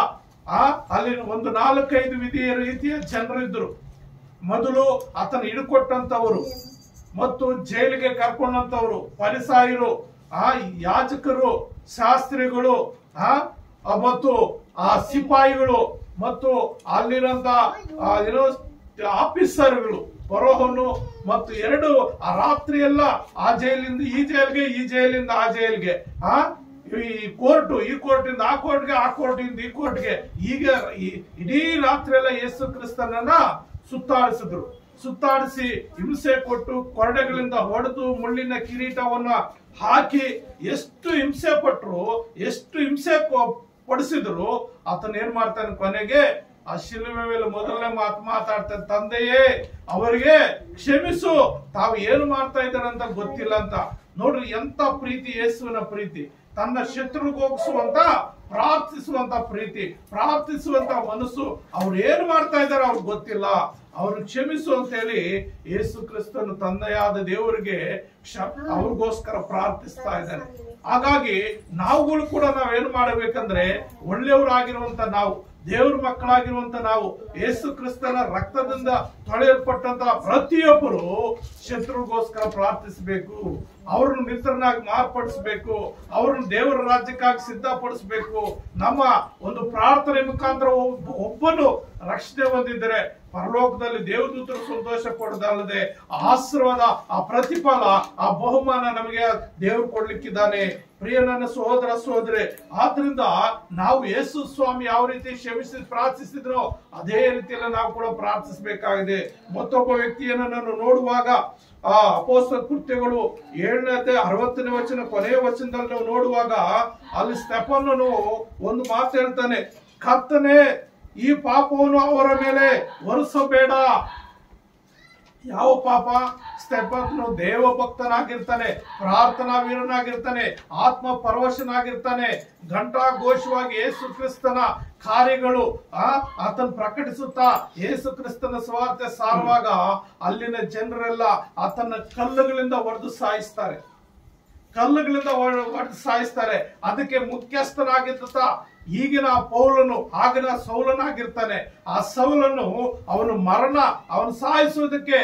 Speaker 1: ಅಲ್ಲಿ ಒಂದು 4-5 ವಿಧಿಯ ರೀತಿಯ ಜನರು ಇದ್ರು. ಮೊದಲು ಆತನ ಹಿಡುಕೊಟ್ಟಂತವರು ಮತ್ತು ಜೈಲಿಗೆ ಕರ್ಕೊಂಡಂತವರು ಫರಿಸಾಯರು, ಯಾಜಕರು, ಶಾಸ್ತ್ರಿಗಳು, ಮತ್ತು ಸಿಪಾಯಿಗಳು, ಮತ್ತು ಅಲ್ಲಿರಂತ ಆಫೀಸರ್ಗಳು, ಫರೋಹನು, ಮತ್ತು 2 ರಾತ್ರಿ ಎಲ್ಲ ಆ ಜೈಲಿಂದ ಈ ಜೈಲ್ಗೆ, ಈ ಜೈಲಿಂದ ಆ ಜೈಲ್ಗೆ, ಈ ಕೋರ್ಟಿಂದ ಆ ಕೋರ್ಟ್ಗೆ, ಆ ಕೋರ್ಟಿಂದ ಈ ಕೋರ್ಟ್ಗೆ, ಈಗ ಇಡೀ ರಾತ್ರಿ ಎಲ್ಲ ಯೇಸು ಕ್ರಿಸ್ತನನ್ನ ಸುತ್ತಾಡಿಸಿ ಹಿಂಸೆ ಕೊಟ್ಟು ಕೊರಡೆಗಳಿಂದ ಹೊಡೆದು ಮುಳ್ಳಿನ ಕಿರೀಟವನ್ನ ಹಾಕಿ ಎಷ್ಟು ಹಿಂಸೆ ಪಟ್ರು, ಎಷ್ಟು ಹಿಂಸೆ ಪಡಿಸಿದ್ರು. ಆತನ ಏನ್ ಮಾಡ್ತಾನೆ, ಕೊನೆಗೆ ಆ ಶಿಲುಬೆ ಮೇಲೆ ಮೊದಲನೇ ಮಾತಾಡ್ತಾನೆ, ತಂದೆಯೇ ಅವರಿಗೆ ಕ್ಷಮಿಸು, ತಾವು ಏನು ಮಾಡ್ತಾ ಇದ್ದಾರೆ ಅಂತ ಗೊತ್ತಿಲ್ಲ ಅಂತ. ನೋಡ್ರಿ ಎಂತ ಪ್ರೀತಿ, ಯೇಸುವಿನ ಪ್ರೀತಿ, ತನ್ನ ಶತ್ರುಗೋಗಿಸುವಂತ ಪ್ರಾರ್ಥಿಸುವಂತ ಪ್ರೀತಿ, ಪ್ರಾರ್ಥಿಸುವಂತ ಮನಸ್ಸು. ಅವ್ರು ಏನ್ ಮಾಡ್ತಾ ಇದ್ದಾರೆ ಅವ್ರಿಗೆ ಗೊತ್ತಿಲ್ಲ, ಅವ್ರು ಕ್ಷಮಿಸು ಅಂತ ಹೇಳಿ ಯೇಸು ಕ್ರಿಸ್ತನು ತಂದೆಯಾದ ದೇವರಿಗೆ ಅವ್ರಿಗೋಸ್ಕರ ಪ್ರಾರ್ಥಿಸ್ತಾ ಇದ್ದಾನೆ. ಹಾಗಾಗಿ ನಾವುಗಳು ಕೂಡ ನಾವೇನ್ ಮಾಡಬೇಕಂದ್ರೆ, ಒಳ್ಳೆಯವರಾಗಿರುವಂತ ನಾವು, ದೇವ್ರ ಮಕ್ಕಳಾಗಿರುವಂತ ನಾವು, ಯೇಸು ಕ್ರಿಸ್ತನ ರಕ್ತದಿಂದ ತೊಳೆಯಲ್ಪಟ್ಟಂತ ಪ್ರತಿಯೊಬ್ಬರು ಶತ್ರುಗೋಸ್ಕರ ಪ್ರಾರ್ಥಿಸಬೇಕು, ಅವ್ರನ್ನ ಮಿತ್ರನಾಗಿ ಮಾರ್ಪಡಿಸಬೇಕು, ಅವ್ರನ್ನ ದೇವರ ರಾಜ್ಯಕ್ಕಾಗಿ ಸಿದ್ಧಪಡಿಸಬೇಕು. ನಮ್ಮ ಒಂದು ಪ್ರಾರ್ಥನೆ ಮುಖಾಂತರ ಒಬ್ಬನು ರಕ್ಷಣೆ ಹೊಂದಿದ್ರೆ ಪರಲೋಕದಲ್ಲಿ ದೇವದೂತರು ಸಂತೋಷ ಪಡೋದಲ್ಲದೆ ಆಶೀರ್ವಾದ, ಆ ಪ್ರತಿಫಲ, ಆ ಬಹುಮಾನ ನಮಗೆ ದೇವರು ಕೊಡ್ಲಿಕ್ಕಿದ್ದಾನೆ. ಪ್ರಿಯ ನನ್ನ ಸಹೋದರ ಸಹೋದರಿ, ಆದ್ರಿಂದ ನಾವು ಯೇಸು ಸ್ವಾಮಿ ಯಾವ ರೀತಿ ಕ್ಷಮಿಸಿ ಪ್ರಾರ್ಥಿಸಿದ್ರೋ ಅದೇ ರೀತಿಯಲ್ಲಿ ನಾವು ಕೂಡ ಪ್ರಾರ್ಥಿಸಬೇಕಾಗಿದೆ. ಮತ್ತೊಬ್ಬ ವ್ಯಕ್ತಿಯನ್ನು ನಾನು ನೋಡುವಾಗ ಆ ಅಪೊಸ್ತಲ ಕೃತ್ಯಗಳು 7ನೇ 60ನೇ ಕೊನೆಯ ವಚನದಲ್ಲಿ ನಾವು ನೋಡುವಾಗ ಅಲ್ಲಿ ಸ್ತೆಫನನು ಒಂದು ಮಾತು ಹೇಳ್ತಾನೆ, ಕರ್ತನೇ ಈ ಪಾಪವನ್ನು ಅವರ ಮೇಲೆ ಹೊರಿಸಬೇಡ. ಯಾವ ಪಾಪ? ಸ್ತೆಫನನು ದೇವ ಭಕ್ತನಾಗಿರ್ತಾನೆ, ಪ್ರಾರ್ಥನಾ ವೀರನಾಗಿರ್ತಾನೆ, ಆತ್ಮ ಪರವಶನಾಗಿರ್ತಾನೆ, ಘಂಟಾಘೋಷವಾಗಿ ಯೇಸು ಕ್ರಿಸ್ತನ ಕಾರ್ಯಗಳು ಆತನ ಪ್ರಕಟಿಸುತ್ತಾ ಯೇಸು ಕ್ರಿಸ್ತನ ಸುವಾರ್ತೆ ಸಾರುವಾಗ ಅಲ್ಲಿನ ಜನರೆಲ್ಲ ಆತನ ಕಲ್ಲುಗಳಿಂದ ಹೊಡೆದು ಸಾಯಿಸ್ತಾರೆ, ಕಲ್ಲುಗಳಿಂದ ಹೊಡೆದು ಸಾಯಿಸ್ತಾರೆ. ಅದಕ್ಕೆ ಮುಖ್ಯಸ್ಥನಾಗಿದ್ದ ಈಗಿನ ಪೌಲನು ಆಗಿನ ಸೌಲನಾಗಿರ್ತಾನೆ. ಆ ಸೌಲನು ಅವನು ಸಾಯಿಸುವುದಕ್ಕೆ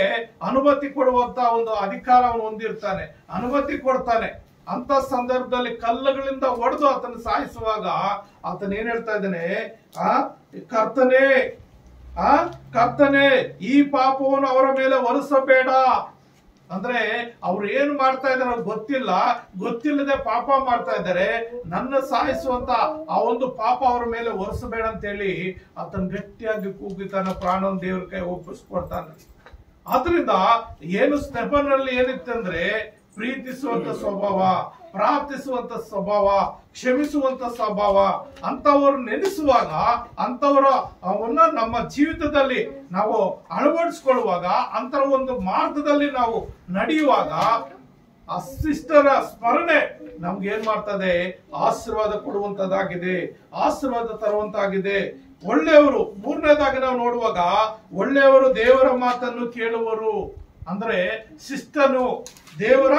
Speaker 1: ಅನುಮತಿ ಕೊಡುವಂತ ಒಂದು ಅಧಿಕಾರ ಅವನು ಹೊಂದಿರ್ತಾನೆ, ಅನುಮತಿ ಕೊಡ್ತಾನೆ. ಅಂತ ಸಂದರ್ಭದಲ್ಲಿ ಕಲ್ಲುಗಳಿಂದ ಹೊಡೆದು ಆತನ ಸಾಯಿಸುವಾಗ ಆತನ ಏನ್ ಹೇಳ್ತಾ ಇದ್ದಾನೆ, ಕರ್ತನೇ ಈ ಪಾಪವನ್ನು ಅವರ ಮೇಲೆ ಹೊರಿಸಬೇಡ. ಅಂದ್ರೆ ಅವ್ರು ಏನು ಮಾಡ್ತಾ ಇದಾರೆ ಗೊತ್ತಿಲ್ಲದೆ ಪಾಪ ಮಾಡ್ತಾ ಇದ್ದಾರೆ. ನನ್ನ ಸಾಯಿಸುವಂತ ಆ ಒಂದು ಪಾಪ ಅವರ ಮೇಲೆ ಹೊರಿಸಬೇಡ ಅಂತ ಹೇಳಿ ಆತನ ಗಟ್ಟಿಯಾಗಿ ಕೂಗಿ ತನ್ನ ಪ್ರಾಣವನ್ನು ದೇವ್ರ ಕೈ ಒಪ್ಪಿಸ್ಕೊಡ್ತಾನೆ. ಆದ್ರಿಂದ ಏನು ಸ್ತೆಫನಲ್ಲಿ ಏನಿತ್ತಂದ್ರೆ ಪ್ರೀತಿಸುವಂತ ಸ್ವಭಾವ, ಪ್ರಾರ್ಥಿಸುವಂತ ಸ್ವಭಾವ, ಕ್ಷಮಿಸುವಂತ ಸ್ವಭಾವ. ಅಂತವರು ನೆನೆಸುವಾಗ, ಅವನ್ನ ನಮ್ಮ ಜೀವಿತದಲ್ಲಿ ನಾವು ಅಳವಡಿಸಿಕೊಳ್ಳುವಾಗ, ಅಂತ ಒಂದು ಮಾರ್ಗದಲ್ಲಿ ನಾವು ನಡೆಯುವಾಗ ಆ ಸಿಸ್ಟರ ಸ್ಮರಣೆ ನಮ್ಗೆ ಏನ್ ಮಾಡ್ತದೆ? ಆಶೀರ್ವಾದ ಕೊಡುವಂತದ್ದಾಗಿದೆ, ಆಶೀರ್ವಾದ ತರುವಂತಾಗಿದೆ. ಒಳ್ಳೆಯವರು, ಮೂರನೇದಾಗಿ ನಾವು ನೋಡುವಾಗ ಒಳ್ಳೆಯವರು ದೇವರ ಮಾತನ್ನು ಕೇಳುವರು. ಅಂದ್ರೆ ಶಿಷ್ಟನು ದೇವರ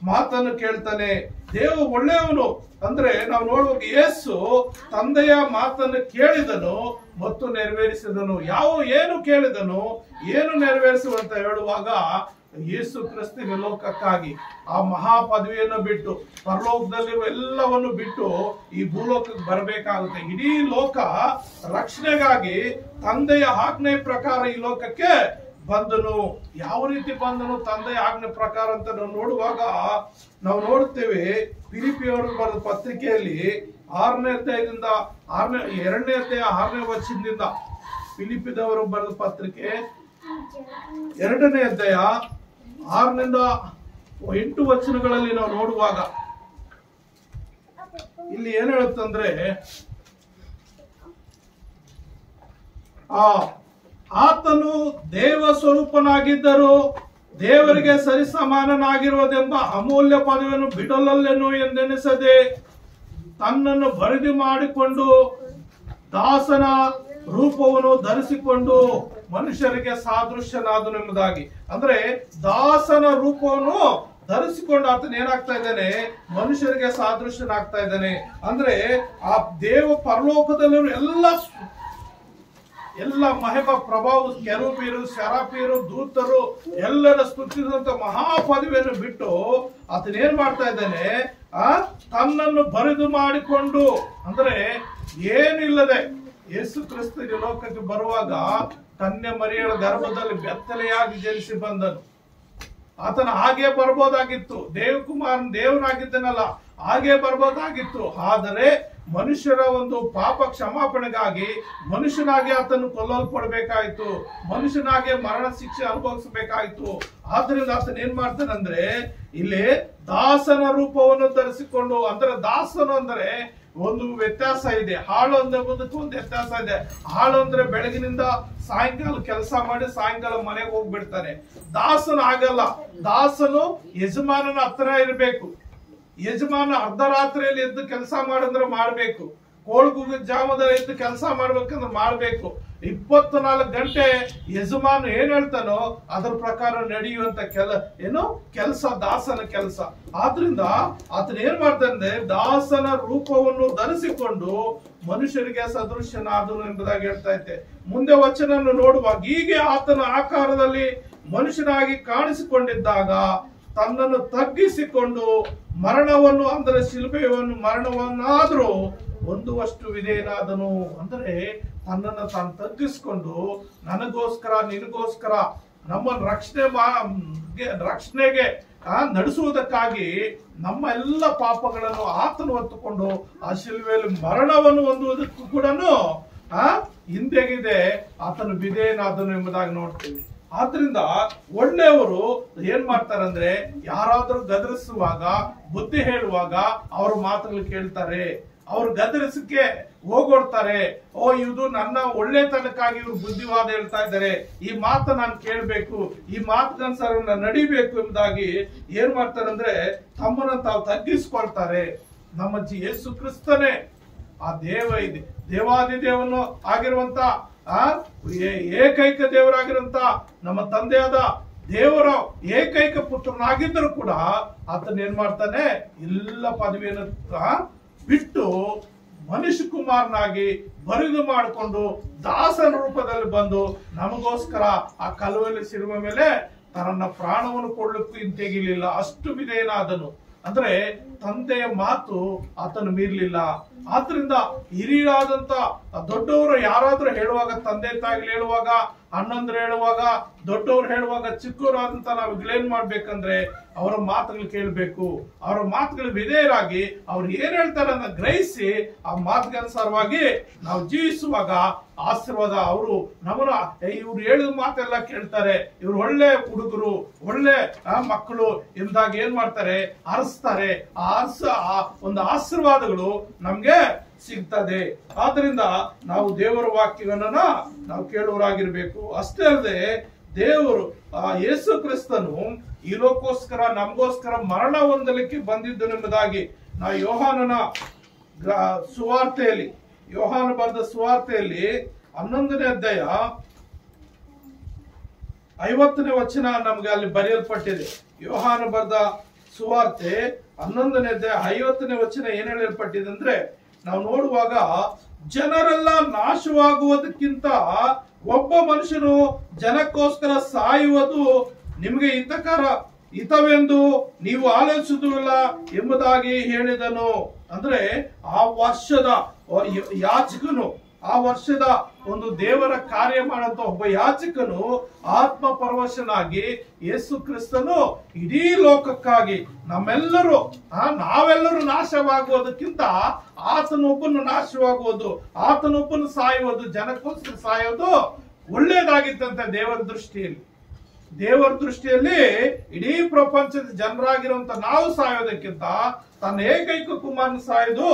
Speaker 1: ಮಾತನ್ನು ಕೇಳ್ತಾನೆ. ಒಳ್ಳೆಯವನು ಅಂದ್ರೆ ನಾವು ನೋಡುವಾಗ ಯೇಸು ತಂದೆಯ ಮಾತನ್ನು ಕೇಳಿದನು ಮತ್ತು ನೆರವೇರಿಸಿದನು. ಏನು ಕೇಳಿದನು, ಏನು ನೆರವೇರಿಸುವಂತ ಹೇಳುವಾಗ ಯೇಸು ಕ್ರಿಸ್ತನ ಲೋಕಕ್ಕಾಗಿ ಆ ಮಹಾ ಪದವಿಯನ್ನು ಬಿಟ್ಟು, ಪರಲೋಕದಲ್ಲಿರುವ ಎಲ್ಲವನ್ನು ಬಿಟ್ಟು ಈ ಭೂಲೋಕಕ್ಕೆ ಬರಬೇಕಾಗುತ್ತೆ. ಇಡೀ ಲೋಕ ರಕ್ಷಣೆಗಾಗಿ ತಂದೆಯ ಆಜ್ಞೆ ಪ್ರಕಾರ ಈ ಲೋಕಕ್ಕೆ ಬಂದನು. ಯಾವ ರೀತಿ ಬಂದನು? ತಂದೆಯ ಆಜ್ಞೆ ಪ್ರಕಾರ ಅಂತ ನಾವು ನೋಡುವಾಗ ನಾವು ನೋಡುತ್ತೇವೆ ಫಿಲಿಪಿಯವರು ಬರೆದ ಪತ್ರಿಕೆಯಲ್ಲಿ 6ನೇ ಅಧ್ಯಾಯದಿಂದ 2ನೇ ಅಧ್ಯಾಯ 6ನೇ ವಚನದಿಂದ, ಫಿಲಿಪಿದವರು ಬರೆದ ಪತ್ರಿಕೆ 2ನೇ ಅಧ್ಯಾಯ 6ನಿಂದ 8 ವಚನಗಳಲ್ಲಿ ನಾವು ನೋಡುವಾಗ ಇಲ್ಲಿ ಏನ್ ಹೇಳುತ್ತಂದ್ರೆ, ಆತನು ದೇವ ಸ್ವರೂಪನಾಗಿದ್ದರು ದೇವರಿಗೆ ಸರಿಸಮಾನನಾಗಿರುವುದೆಂಬ ಅಮೂಲ್ಯ ಪದವಿಯನ್ನು ಬಿಡಲಲ್ಲೆನು ಎಂದೆನಿಸದೆ ತನ್ನನ್ನು ಬರಿದು ಮಾಡಿಕೊಂಡು ದಾಸನ ರೂಪವನ್ನು ಧರಿಸಿಕೊಂಡು ಮನುಷ್ಯರಿಗೆ ಸಾದೃಶ್ಯನಾದನು ಎಂಬುದಾಗಿ. ಅಂದ್ರೆ ದಾಸನ ರೂಪವನ್ನು ಧರಿಸಿಕೊಂಡು ಆತನ ಏನಾಗ್ತಾ ಇದ್ದಾನೆ? ಮನುಷ್ಯರಿಗೆ ಸಾದೃಶ್ಯನಾಗ್ತಾ ಇದ್ದಾನೆ. ಅಂದ್ರೆ ಆ ದೇವ ಪರಲೋಕದಲ್ಲಿರುವ ಎಲ್ಲ ಮಹಿಮ ಪ್ರಭಾವ, ಕೆರೂಬಿರು, ಶರಾಫಿರು, ದೂತರು ಎಲ್ಲರ ಸ್ತುತಿಸುವಂತ ಮಹಾಪದವಿಯನ್ನು ಬಿಟ್ಟು ಆತನ ಏನ್ ಮಾಡ್ತಾ ಇದ್ದಾನೆ? ತನ್ನನ್ನು ಬರಿದು ಮಾಡಿಕೊಂಡು, ಅಂದ್ರೆ ಏನಿಲ್ಲದೆ ಯೇಸು ಕ್ರಿಸ್ತ ಲೋಕಕ್ಕೆ ಬರುವಾಗ ಕನ್ಯೆ ಮರಿಯಳ ಗರ್ಭದಲ್ಲಿ ಬೆತ್ತಲೆಯಾಗಿ ಜನಿಸಿ ಬಂದನು. ಆತನ ಹಾಗೆ ಬರ್ಬೋದಾಗಿತ್ತು, ದೇವನಾಗಿದ್ದನಲ್ಲ, ಹಾಗೆ ಬರ್ಬೋದಾಗಿತ್ತು. ಆದರೆ ಮನುಷ್ಯರ ಒಂದು ಪಾಪ ಕ್ಷಮಾಪಣೆಗಾಗಿ ಮನುಷ್ಯನಾಗಿ ಆತನು ಕೊಲ್ಲಲ್ಪಡಬೇಕಾಯ್ತು, ಮನುಷ್ಯನಾಗೆ ಮರಣ ಶಿಕ್ಷೆ ಅನುಭವಿಸಬೇಕಾಯ್ತು. ಆದ್ರಿಂದ ಆತನ ಏನ್ ಮಾಡ್ತಾನಂದ್ರೆ ಇಲ್ಲಿ ದಾಸನ ರೂಪವನ್ನು ಧರಿಸಿಕೊಂಡು, ಅಂದ್ರೆ ದಾಸನು ಅಂದ್ರೆ ಒಂದು ವ್ಯತ್ಯಾಸ ಇದೆ, ಹಾಳು ಅಂದ್ರೆ ಒಂದು ವ್ಯತ್ಯಾಸ ಇದೆ. ಹಾಳು ಅಂದ್ರೆ ಬೆಳಗಿನಿಂದ ಸಾಯಂಕಾಲ ಕೆಲಸ ಮಾಡಿ ಸಾಯಂಕಾಲ ಮನೆಗೆ ಹೋಗ್ಬಿಡ್ತಾನೆ. ದಾಸನು ಆಗಲ್ಲ. ದಾಸನು ಯಜಮಾನನ ಹತ್ರ ಇರಬೇಕು. ಯಜಮಾನ ಅರ್ಧರಾತ್ರಿಯಲ್ಲಿ ಎದ್ದು ಕೆಲಸ ಮಾಡಿದ್ರೆ ಮಾಡ್ಬೇಕು, ಕೋಳ್ಗುಗ ಜಾಮದಲ್ಲಿ ಎದ್ದು ಕೆಲಸ ಮಾಡ್ಬೇಕಂದ್ರೆ ಮಾಡ್ಬೇಕು. 24 ಗಂಟೆ ಯಜಮಾನ ಏನ್ ಹೇಳ್ತಾನೋ ಅದ್ರ ಪ್ರಕಾರ ನಡೆಯುವಂತ ಕೆಲಸ ದಾಸನ ಕೆಲಸ. ಆದ್ರಿಂದ ಆತನ ಏನ್ ಮಾಡ್ತಾನೆ? ದಾಸನ ರೂಪವನ್ನು ಧರಿಸಿಕೊಂಡು ಮನುಷ್ಯರಿಗೆ ಸದೃಶ್ಯನಾದನು ಎಂಬುದಾಗಿ ಹೇಳ್ತಾ ಇದ್ದೆ. ಮುಂದೆ ವಚನ ನೋಡುವಾಗ, ಹೀಗೆ ಆತನ ಆಕಾರದಲ್ಲಿ ಮನುಷ್ಯನಾಗಿ ಕಾಣಿಸಿಕೊಂಡಿದ್ದಾಗ ತನ್ನನ್ನು ತಗ್ಗಿಸಿಕೊಂಡು ಮರಣವನ್ನು, ಅಂದರೆ ಶಿಲುಬೆಯನ್ನು ಮರಣವನ್ನಾದ್ರೂ ಹೊಂದುವಷ್ಟು ವಿಧೇಯನಾದನು. ಅಂದರೆ ತನ್ನನ್ನು ತಾನು ತಗ್ಗಿಸ್ಕೊಂಡು ನನಗೋಸ್ಕರ ನಿನಗೋಸ್ಕರ ನಮ್ಮನ್ನು ರಕ್ಷಣೆಗೆ ನಡೆಸುವುದಕ್ಕಾಗಿ ನಮ್ಮ ಎಲ್ಲ ಪಾಪಗಳನ್ನು ಆತನು ಹೊತ್ತುಕೊಂಡು ಆ ಶಿಲುಬೆಯಲ್ಲಿ ಮರಣವನ್ನು ಹೊಂದುವುದಕ್ಕೂ ಕೂಡ ಹಿಂದೆಗಿದೆ ಆತನು ವಿಧೇಯನಾದನು ಎಂಬುದಾಗಿ ನೋಡ್ತೀವಿ. ಆದ್ರಿಂದ ಒಳ್ಳೆಯವರು ಏನ್ ಮಾಡ್ತಾರಂದ್ರೆ ಯಾರಾದ್ರೂ ಗದರಿಸುವಾಗ ಬುದ್ಧಿ ಹೇಳುವಾಗ ಅವ್ರ ಮಾತುಗಳು ಕೇಳ್ತಾರೆ. ಅವ್ರು ಗದರಿಸಕ್ಕೆ ಹೋಗೋಡ್ತಾರೆ. ಇದು ನನ್ನ ಒಳ್ಳೆತನಕ್ಕಾಗಿ ಇವ್ರು ಬುದ್ಧಿವಾದ ಹೇಳ್ತಾ ಇದ್ದಾರೆ, ಈ ಮಾತು ನಾನು ಕೇಳ್ಬೇಕು, ಈ ಮಾತಿನನುಸಾರ ನಾನು ನಡಿಬೇಕು ಎಂಬುದಾಗಿ ಏನ್ ಮಾಡ್ತಾರಂದ್ರೆ ತಮ್ಮನ್ನ ತಾವು ತಗ್ಗಿಸ್ಕೊಳ್ತಾರೆ. ನಮ್ಮ ಯೇಸು ಕ್ರಿಸ್ತನೇ ಆ ದೇವಾದಿದೇವನು ಆಗಿರುವಂತ ಏಕೈಕ ದೇವರಾಗಿರುವಂತ ನಮ್ಮ ತಂದೆಯಾದ ದೇವರ ಏಕೈಕ ಪುತ್ರನಾಗಿದ್ದರೂ ಕೂಡ ಆತನ ಏನ್ ಮಾಡ್ತಾನೆ, ಎಲ್ಲ ಪದವಿಯನ್ನು ಬಿಟ್ಟು ಮನುಷ್ಯ ಕುಮಾರನಾಗಿ ಬರಿದು ಮಾಡಿಕೊಂಡು ದಾಸನ ರೂಪದಲ್ಲಿ ಬಂದು ನಮಗೋಸ್ಕರ ಆ ಕಲುವೆಯಲ್ಲಿ ಸಿಡುವ ಮೇಲೆ ತನ್ನ ಪ್ರಾಣವನ್ನು ಕೊಡ್ಲಿಕ್ಕೂ ಹಿಂತೆಗಿಲಿಲ್ಲ. ಅಷ್ಟು ವಿಧೇಯನಾದನು. ಅಂದ್ರೆ ತಂದೆಯ ಮಾತು ಆತನು ಮೀರ್ಲಿಲ್ಲ. ಆದ್ರಿಂದ ಹಿರಿಯರಾದಂತ ದೊಡ್ಡವರು ಯಾರಾದ್ರೂ ಹೇಳುವಾಗ, ತಂದೆ ತಾಯಿಗಳು ಹೇಳುವಾಗ, ಅಣ್ಣಂದ್ರು ಹೇಳುವಾಗ, ದೊಡ್ಡವ್ರು ಹೇಳುವಾಗ, ಚಿಕ್ಕವರಾದಂತ ನಾವು ಏನ್ ಮಾಡ್ಬೇಕಂದ್ರೆ ಅವರ ಮಾತುಗಳು ಕೇಳ್ಬೇಕು. ಅವರ ಮಾತುಗಳು ವಿಧೇಯರಾಗಿ ಅವ್ರು ಏನ್ ಹೇಳ್ತಾರೆ ಅಂತ ಗ್ರಹಿಸಿ ಆ ಮಾತಿಗನುಸಾರವಾಗಿ ನಾವು ಜೀವಿಸುವಾಗ ಆಶೀರ್ವಾದ. ಅವರು ನಮ್ಮನ್ನ ಇವ್ರು ಹೇಳಿದ ಮಾತೆಲ್ಲ ಕೇಳ್ತಾರೆ, ಇವ್ರು ಒಳ್ಳೆ ಹುಡುಗರು, ಒಳ್ಳೆ ಮಕ್ಕಳು ಎಂಬುದಾಗಿ ಏನ್ ಮಾಡ್ತಾರೆ, ಹರಿಸ್ತಾರೆ. ಆ ಒಂದು ಆಶೀರ್ವಾದಗಳು ನಮ್ಗೆ ಸಿಗ್ತದೆ. ಆದ್ರಿಂದ ನಾವು ದೇವರ ವಾಕ್ಯವನ್ನ ನಾವು ಕೇಳುವರಾಗಿರ್ಬೇಕು. ಅಷ್ಟೇ ಅಲ್ಲದೆ ದೇವರು ಯೇಸು ಕ್ರಿಸ್ತನು ಈ ಲೋಕೋಸ್ಕರ ನಮಗೋಸ್ಕರ ಮರಣ ಹೊಂದಲಿಕ್ಕೆ ಬಂದಿದ್ದನೆಂಬುದಾಗಿ ನಾವು ಯೋಹಾನನ ಸುವಾರ್ತೆಯಲ್ಲಿ, ಯೋಹಾನ ಬರೆದ ಸುವಾರ್ತೆಯಲ್ಲಿ 11ನೇ ಅಧ್ಯಾಯ 50ನೇ ವಚನ ನಮ್ಗೆ ಅಲ್ಲಿ ಬರೆಯಲ್ಪಟ್ಟಿದೆ. ಯೋಹಾನ ಬರೆದ ಸುವಾರ್ತೆ 11ನೇ ಅಧ್ಯಾಯ 50ನೇ ವಚನ ಏನ್ ಹೇಳಲ್ಪಟ್ಟಿದೆ ಅಂದ್ರೆ, ನಾವು ನೋಡುವಾಗ ಜನರೆಲ್ಲ ನಾಶವಾಗುವುದಕ್ಕಿಂತ ಒಬ್ಬ ಮನುಷ್ಯನು ಜನಕ್ಕೋಸ್ಕರ ಸಾಯುವುದು ನಿಮಗೆ ಹಿತವೆಂದು ನೀವು ಆಲೋಚಿಸುವುದಿಲ್ಲ ಎಂಬುದಾಗಿ ಹೇಳಿದನು. ಅಂದ್ರೆ ಆ ವರ್ಷದ ಯಾಚಕನು, ಆ ವರ್ಷದ ಒಂದು ದೇವರ ಕಾರ್ಯ ಮಾಡಂತ ಒಬ್ಬ ಯಾಚಕನು ಆತ್ಮ ಪರವಶನಾಗಿ ಯೇಸು ಕ್ರಿಸ್ತನು ಇಡೀ ಲೋಕಕ್ಕಾಗಿ ನಾವೆಲ್ಲರೂ ನಾಶವಾಗುವುದಕ್ಕಿಂತ ಆತನೊಬ್ಬನು ನಾಶವಾಗುವುದು, ಆತನೊಬ್ಬನು ಸಾಯುವುದು, ಜನಕ್ಕೋಸ್ಕರ ಸಾಯೋದು ಒಳ್ಳೇದಾಗಿತ್ತಂತೆ ದೇವರ ದೃಷ್ಟಿಯಲ್ಲಿ ಇಡೀ ಪ್ರಪಂಚದ ಜನರಾಗಿರುವಂತ ನಾವು ಸಾಯೋದಕ್ಕಿಂತ ತನ್ನ ಏಕೈಕ ಕುಮಾರನ ಸಾಯೋದು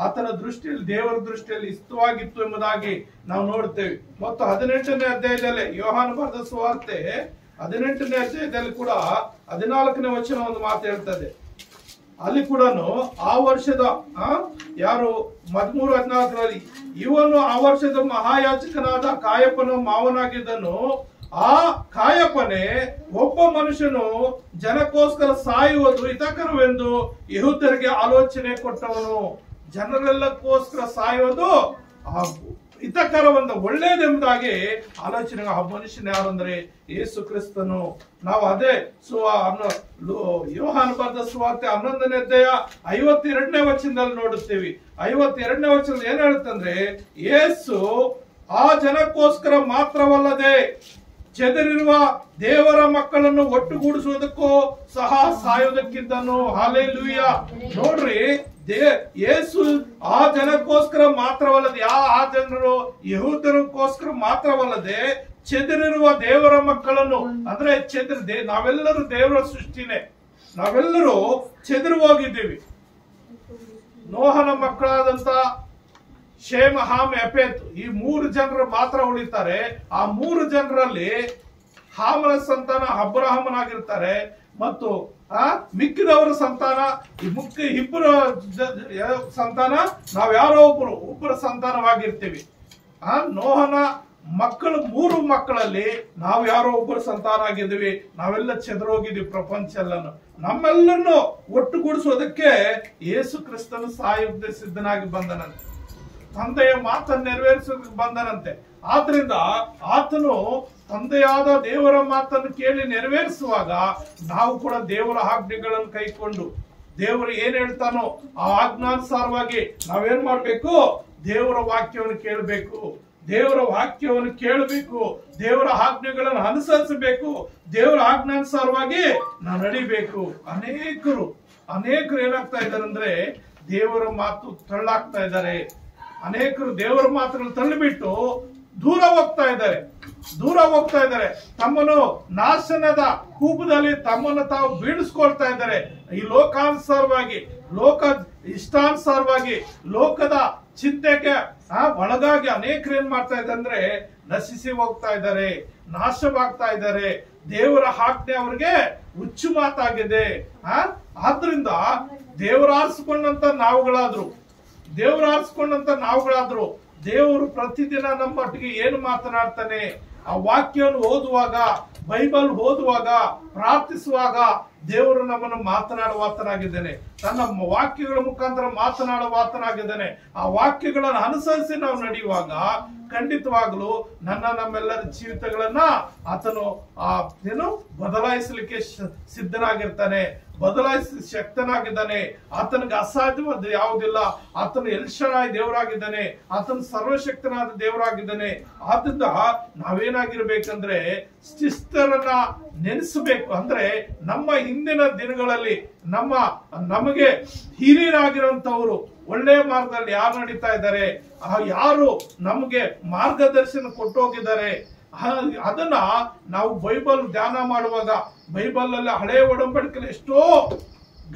Speaker 1: ಆತನ ದೃಷ್ಟಿಯಲ್ಲಿ, ದೇವರ ದೃಷ್ಟಿಯಲ್ಲಿ ಇಷ್ಟವಾಗಿತ್ತು ಎಂಬುದಾಗಿ ನಾವು ನೋಡ್ತೇವೆ. ಮತ್ತು 18ನೇ ಅಧ್ಯಾಯದಲ್ಲಿ, ಯೋಹಾನ ಬರೆದ ಸುವಾರ್ತೆ 18ನೇ ಅಧ್ಯಾಯದಲ್ಲಿ ಕೂಡ 14ನೇ ವಚನ ಒಂದು ಮಾತು ಹೇಳ್ತದೆ. ಅಲ್ಲಿ ಕೂಡ ಆ ವರ್ಷದ ಯಾರು 13-14ರಲ್ಲಿ ಇವನು ಆ ವರ್ಷದ ಮಹಾಯಾಜಕನಾದ ಕಾಯಪ್ಪನ ಮಾವನಾಗಿದ್ದನು. ಆ ಕಾಯಪ್ಪನೇ ಒಬ್ಬ ಮನುಷ್ಯನು ಜನಕ್ಕೋಸ್ಕರ ಸಾಯುವುದು ಹಿತಕರವೆಂದು ಯೆಹೂದ್ಯರಿಗೆ ಆಲೋಚನೆ ಕೊಟ್ಟವನು. ಜನರೆಲ್ಲಕ್ಕೋಸ್ಕರ ಸಾಯುವುದು ಹಿತಕರವೆಂದು, ಒಳ್ಳೇದೆಂಬುದಾಗಿ ಆಲೋಚನೆ. ಆ ಮನುಷ್ಯನ ಯಾರು ಅಂದ್ರೆ ಯೇಸು ಕ್ರಿಸ್ತನು. ನಾವು ಅದೇ ಯೋಹಾನ ಬರೆದ ಸುವಾರ್ತೆ 11ನೇ ಅಧ್ಯಾಯ 52ನೇ ವಚನದಲ್ಲಿ ನೋಡುತ್ತೇವೆ. 52ನೇ ವಚನದಲ್ಲಿ ಏನ್ ಹೇಳುತ್ತಂದ್ರೆ, ಯೇಸು ಆ ಜನಕ್ಕೋಸ್ಕರ ಮಾತ್ರವಲ್ಲದೆ ಚೆದರಿರುವ ದೇವರ ಮಕ್ಕಳನ್ನು ಒಟ್ಟುಗೂಡಿಸುವುದಕ್ಕೂ ಸಹ ಸಾಯೋದಕ್ಕಿದ್ದನು. ಹಲ್ಲೆಲೂಯಾ. ನೋಡ್ರಿ, ಯೇಸು ಆ ಜನಕ್ಕೋಸ್ಕರ ಮಾತ್ರವಲ್ಲದೆ, ಆ ಜನರು ಯೆಹೂದ್ಯರಿಗೋಸ್ಕರ ಮಾತ್ರವಲ್ಲದೆ ಚೆದರಿರುವ ದೇವರ ಮಕ್ಕಳನ್ನು, ಅಂದ್ರೆ ನಾವೆಲ್ಲರೂ ದೇವರ ಸೃಷ್ಟಿನೇ, ನಾವೆಲ್ಲರೂ ಚೆದರು ಹೋಗಿದ್ದೀವಿ. ನೋಹನ ಮಕ್ಕಳಾದಂತ ಶೇಮ, ಹಾಮ್, ಯಫೇತ್ ಈ 3 ಜನರು ಮಾತ್ರ ಉಳಿತಾರೆ. ಆ 3 ಜನರಲ್ಲಿ ಹಾಮನ ಸಂತಾನ ಅಬ್ರಹಾಮನಾಗಿರ್ತಾರೆ ಮತ್ತು ಮಿಕ್ಕಿದವರ ಸಂತಾನ ಇಬ್ಬರ ಸಂತಾನ ನಾವು ಯಾರೋ ಒಬ್ಬರ ಸಂತಾನವಾಗಿರ್ತೀವಿ. ನೋಹನ ಮಕ್ಕಳು 3 ಮಕ್ಕಳಲ್ಲಿ ನಾವು ಯಾರೋ ಒಬ್ಬರ ಸಂತಾನ ಆಗಿದ್ದೀವಿ. ನಾವೆಲ್ಲ ಚೆದರೋಗಿದ್ವಿ ಪ್ರಪಂಚ ಎಲ್ಲನು. ನಮ್ಮೆಲ್ಲರನ್ನು ಒಟ್ಟುಗೂಡಿಸೋದಕ್ಕೆ ಯೇಸು ಕ್ರಿಸ್ತನು ಸಾಯುವುದೇ ಸಿದ್ಧನಾಗಿ ಬಂದನಂತೆ, ತಂದೆಯ ಮಾತನ್ನು ನೆರವೇರಿಸೋದಕ್ಕೆ ಬಂದನಂತೆ. ಆದ್ರಿಂದ ಆತನು ತಂದೆಯಾದ ದೇವರ ಮಾತನ್ನು ಕೇಳಿ ನೆರವೇರಿಸುವಾಗ ನಾವು ಕೂಡ ದೇವರ ಆಜ್ಞೆಗಳನ್ನು ಕೈಕೊಂಡು ದೇವರು ಏನ್ ಹೇಳ್ತಾನೋ ಆ ಆಜ್ಞಾನುಸಾರವಾಗಿ ನಾವೇನ್ ಮಾಡ್ಬೇಕು, ದೇವರ ವಾಕ್ಯವನ್ನು ಕೇಳಬೇಕು. ದೇವರ ವಾಕ್ಯವನ್ನು ಕೇಳಬೇಕು, ದೇವರ ಆಜ್ಞೆಗಳನ್ನು ಅನುಸರಿಸಬೇಕು, ದೇವರ ಆಜ್ಞಾನುಸಾರವಾಗಿ ನಾವು ನಡಿಬೇಕು. ಅನೇಕರು ಏನಾಗ್ತಾ ಇದ್ದಾರೆ ಅಂದ್ರೆ ದೇವರ ಮಾತು ತಳ್ಳಾಗ್ತಾ ಇದ್ದಾರೆ. ಅನೇಕರು ದೇವರ ಮಾತುಗಳು ತಳ್ಳಿಬಿಟ್ಟು ದೂರ ಹೋಗ್ತಾ ಇದ್ದಾರೆ. ತಮ್ಮನ್ನು ನಾಶನದ ಕೂಪದಲ್ಲಿ ತಮ್ಮನ್ನು ತಾವು ಬೀಳಿಸ್ಕೊಳ್ತಾ ಇದ್ದಾರೆ. ಈ ಲೋಕಾನುಸಾರವಾಗಿ, ಲೋಕ ಇಷ್ಟಾನುಸಾರವಾಗಿ, ಲೋಕದ ಚಿಂತೆಗೆ ಒಳಗಾಗಿ ಅನೇಕರು ಏನ್ ಮಾಡ್ತಾ ಇದ್ದಾರೆ ಅಂದ್ರೆ ನಶಿಸಿ ಹೋಗ್ತಾ ಇದ್ದಾರೆ, ನಾಶವಾಗ್ತಾ ಇದ್ದಾರೆ. ದೇವರ ಆಜ್ಞೆ ಅವರಿಗೆ ಹುಚ್ಚು ಮಾತಾಗಿದೆ. ಆದ್ರಿಂದ ದೇವರಾರಿಸಿಕೊಂಡಂತ ನಾವುಗಳಾದ್ರು ದೇವರು ಪ್ರತಿದಿನ ನಮ್ಮೊಟ್ಟಿಗೆ ಏನು ಮಾತನಾಡ್ತಾನೆ, ಆ ವಾಕ್ಯವನ್ನು ಓದುವಾಗ, ಬೈಬಲ್ ಓದುವಾಗ, ಪ್ರಾರ್ಥಿಸುವಾಗ ದೇವರು ನಮ್ಮನ್ನು ಮಾತನಾಡುವಾತನಾಗಿದ್ದಾನೆ. ತನ್ನ ವಾಕ್ಯಗಳ ಮುಖಾಂತರ ಮಾತನಾಡುವಾತನಾಗಿದ್ದಾನೆ. ಆ ವಾಕ್ಯಗಳನ್ನು ಅನುಸರಿಸಿ ನಾವು ನಡೆಯುವಾಗ ಖಂಡಿತವಾಗ್ಲೂ ನಮ್ಮೆಲ್ಲರ ಜೀವಿತಗಳನ್ನ ಆತನು ಬದಲಾಯಿಸಲಿಕ್ಕೆ ಸಿದ್ಧನಾಗಿರ್ತಾನೆ, ಬದಲಾಯಿಸ ಶಕ್ತನಾಗಿದ್ದಾನೆ. ಆತನಿಗೆ ಅಸಾಧ್ಯವಾದ ಯಾವುದಿಲ್ಲ. ಆತನು ಎಲ್ಶಡಾಯ್ ದೇವರಾಗಿದ್ದಾನೆ, ಆತನು ಸರ್ವಶಕ್ತನಾದ ದೇವರಾಗಿದ್ದಾನೆ. ಆದ್ರಿಂದ ನಾವೇನಾಗಿರ್ಬೇಕಂದ್ರೆ ಶಿಸ್ತರನ್ನ ನೆನೆಸಬೇಕು. ಅಂದ್ರೆ ನಮ್ಮ ಹಿಂದಿನ ದಿನಗಳಲ್ಲಿ ನಮಗೆ ಹಿರಿಯರಾಗಿರುವಂತವರು ಒಳ್ಳೆಯ ಮಾರ್ಗದಲ್ಲಿ ಯಾರು ನಡೀತಾ ಇದ್ದಾರೆ, ಯಾರು ನಮಗೆ ಮಾರ್ಗದರ್ಶನ ಕೊಟ್ಟು ಹೋಗಿದ್ದಾರೆ, ಅದನ್ನ ನಾವು ಬೈಬಲ್ ಧ್ಯಾನ ಮಾಡುವಾಗ ಬೈಬಲ್ ಅಲ್ಲಿ ಹಳೆಯ ಒಡಂಬಡಿಕೆಯಲ್ಲಿ ಎಷ್ಟೋ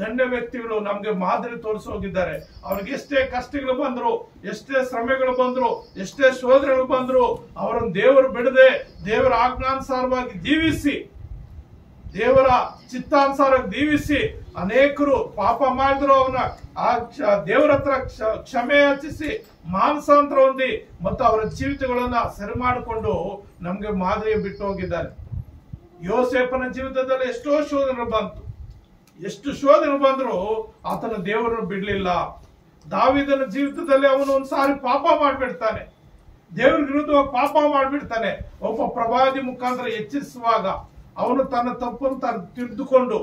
Speaker 1: ಗಣ್ಯ ವ್ಯಕ್ತಿಗಳು ನಮ್ಗೆ ಮಾದರಿ ತೋರಿಸೋಗಿದ್ದಾರೆ. ಅವ್ರಿಗೆ ಎಷ್ಟೇ ಕಷ್ಟಗಳು ಬಂದ್ರು, ಎಷ್ಟೇ ಶ್ರಮೆಗಳು ಬಂದ್ರು, ಎಷ್ಟೇ ಶೋಧನೆಗಳು ಬಂದ್ರು, ಅವರನ್ನು ದೇವರು ಬಿಡದೆ ದೇವರ ಆಜ್ಞಾನುಸಾರವಾಗಿ ಜೀವಿಸಿ, ದೇವರ ಚಿತ್ತಾನುಸಾರ ಜೀವಿಸಿ ಅನೇಕರು ಪಾಪ ಮಾಡಿದ್ರು ಅವನ ದೇವರ ಹತ್ರ ಕ್ಷಮೆ ಯಾಚಿಸಿ ಮಾನಸಾಂತರ ಹೊಂದಿ ಮತ್ತು ಅವರ ಜೀವಿತಗಳನ್ನ ಸರಿ ಮಾಡಿಕೊಂಡು ನಮ್ಗೆ ಮಾದರಿ ಬಿಟ್ಟು ಹೋಗಿದ್ದಾರೆ. ಯೋಸೇಫನ ಜೀವಿತದಲ್ಲಿ ಎಷ್ಟು ಶೋಧನೆ ಬಂದ್ರು ಆತನ ದೇವರನ್ನು ಬಿಡ್ಲಿಲ್ಲ. ದಾವೀದನ ಜೀವಿತದಲ್ಲಿ ಅವನು ಒಂದ್ಸಾರಿ ಪಾಪ ಮಾಡ್ಬಿಡ್ತಾನೆ, ದೇವರ ವಿರುದ್ಧವಾಗಿ ಪಾಪ ಮಾಡ್ಬಿಡ್ತಾನೆ. ಒಬ್ಬ ಪ್ರವಾದಿ ಮುಖಾಂತರ ಎಚ್ಚರಿಸುವಾಗ ಅವನು ತನ್ನ ತಪ್ಪನ್ನು ತಾನು ತಿಳಿದುಕೊಂಡು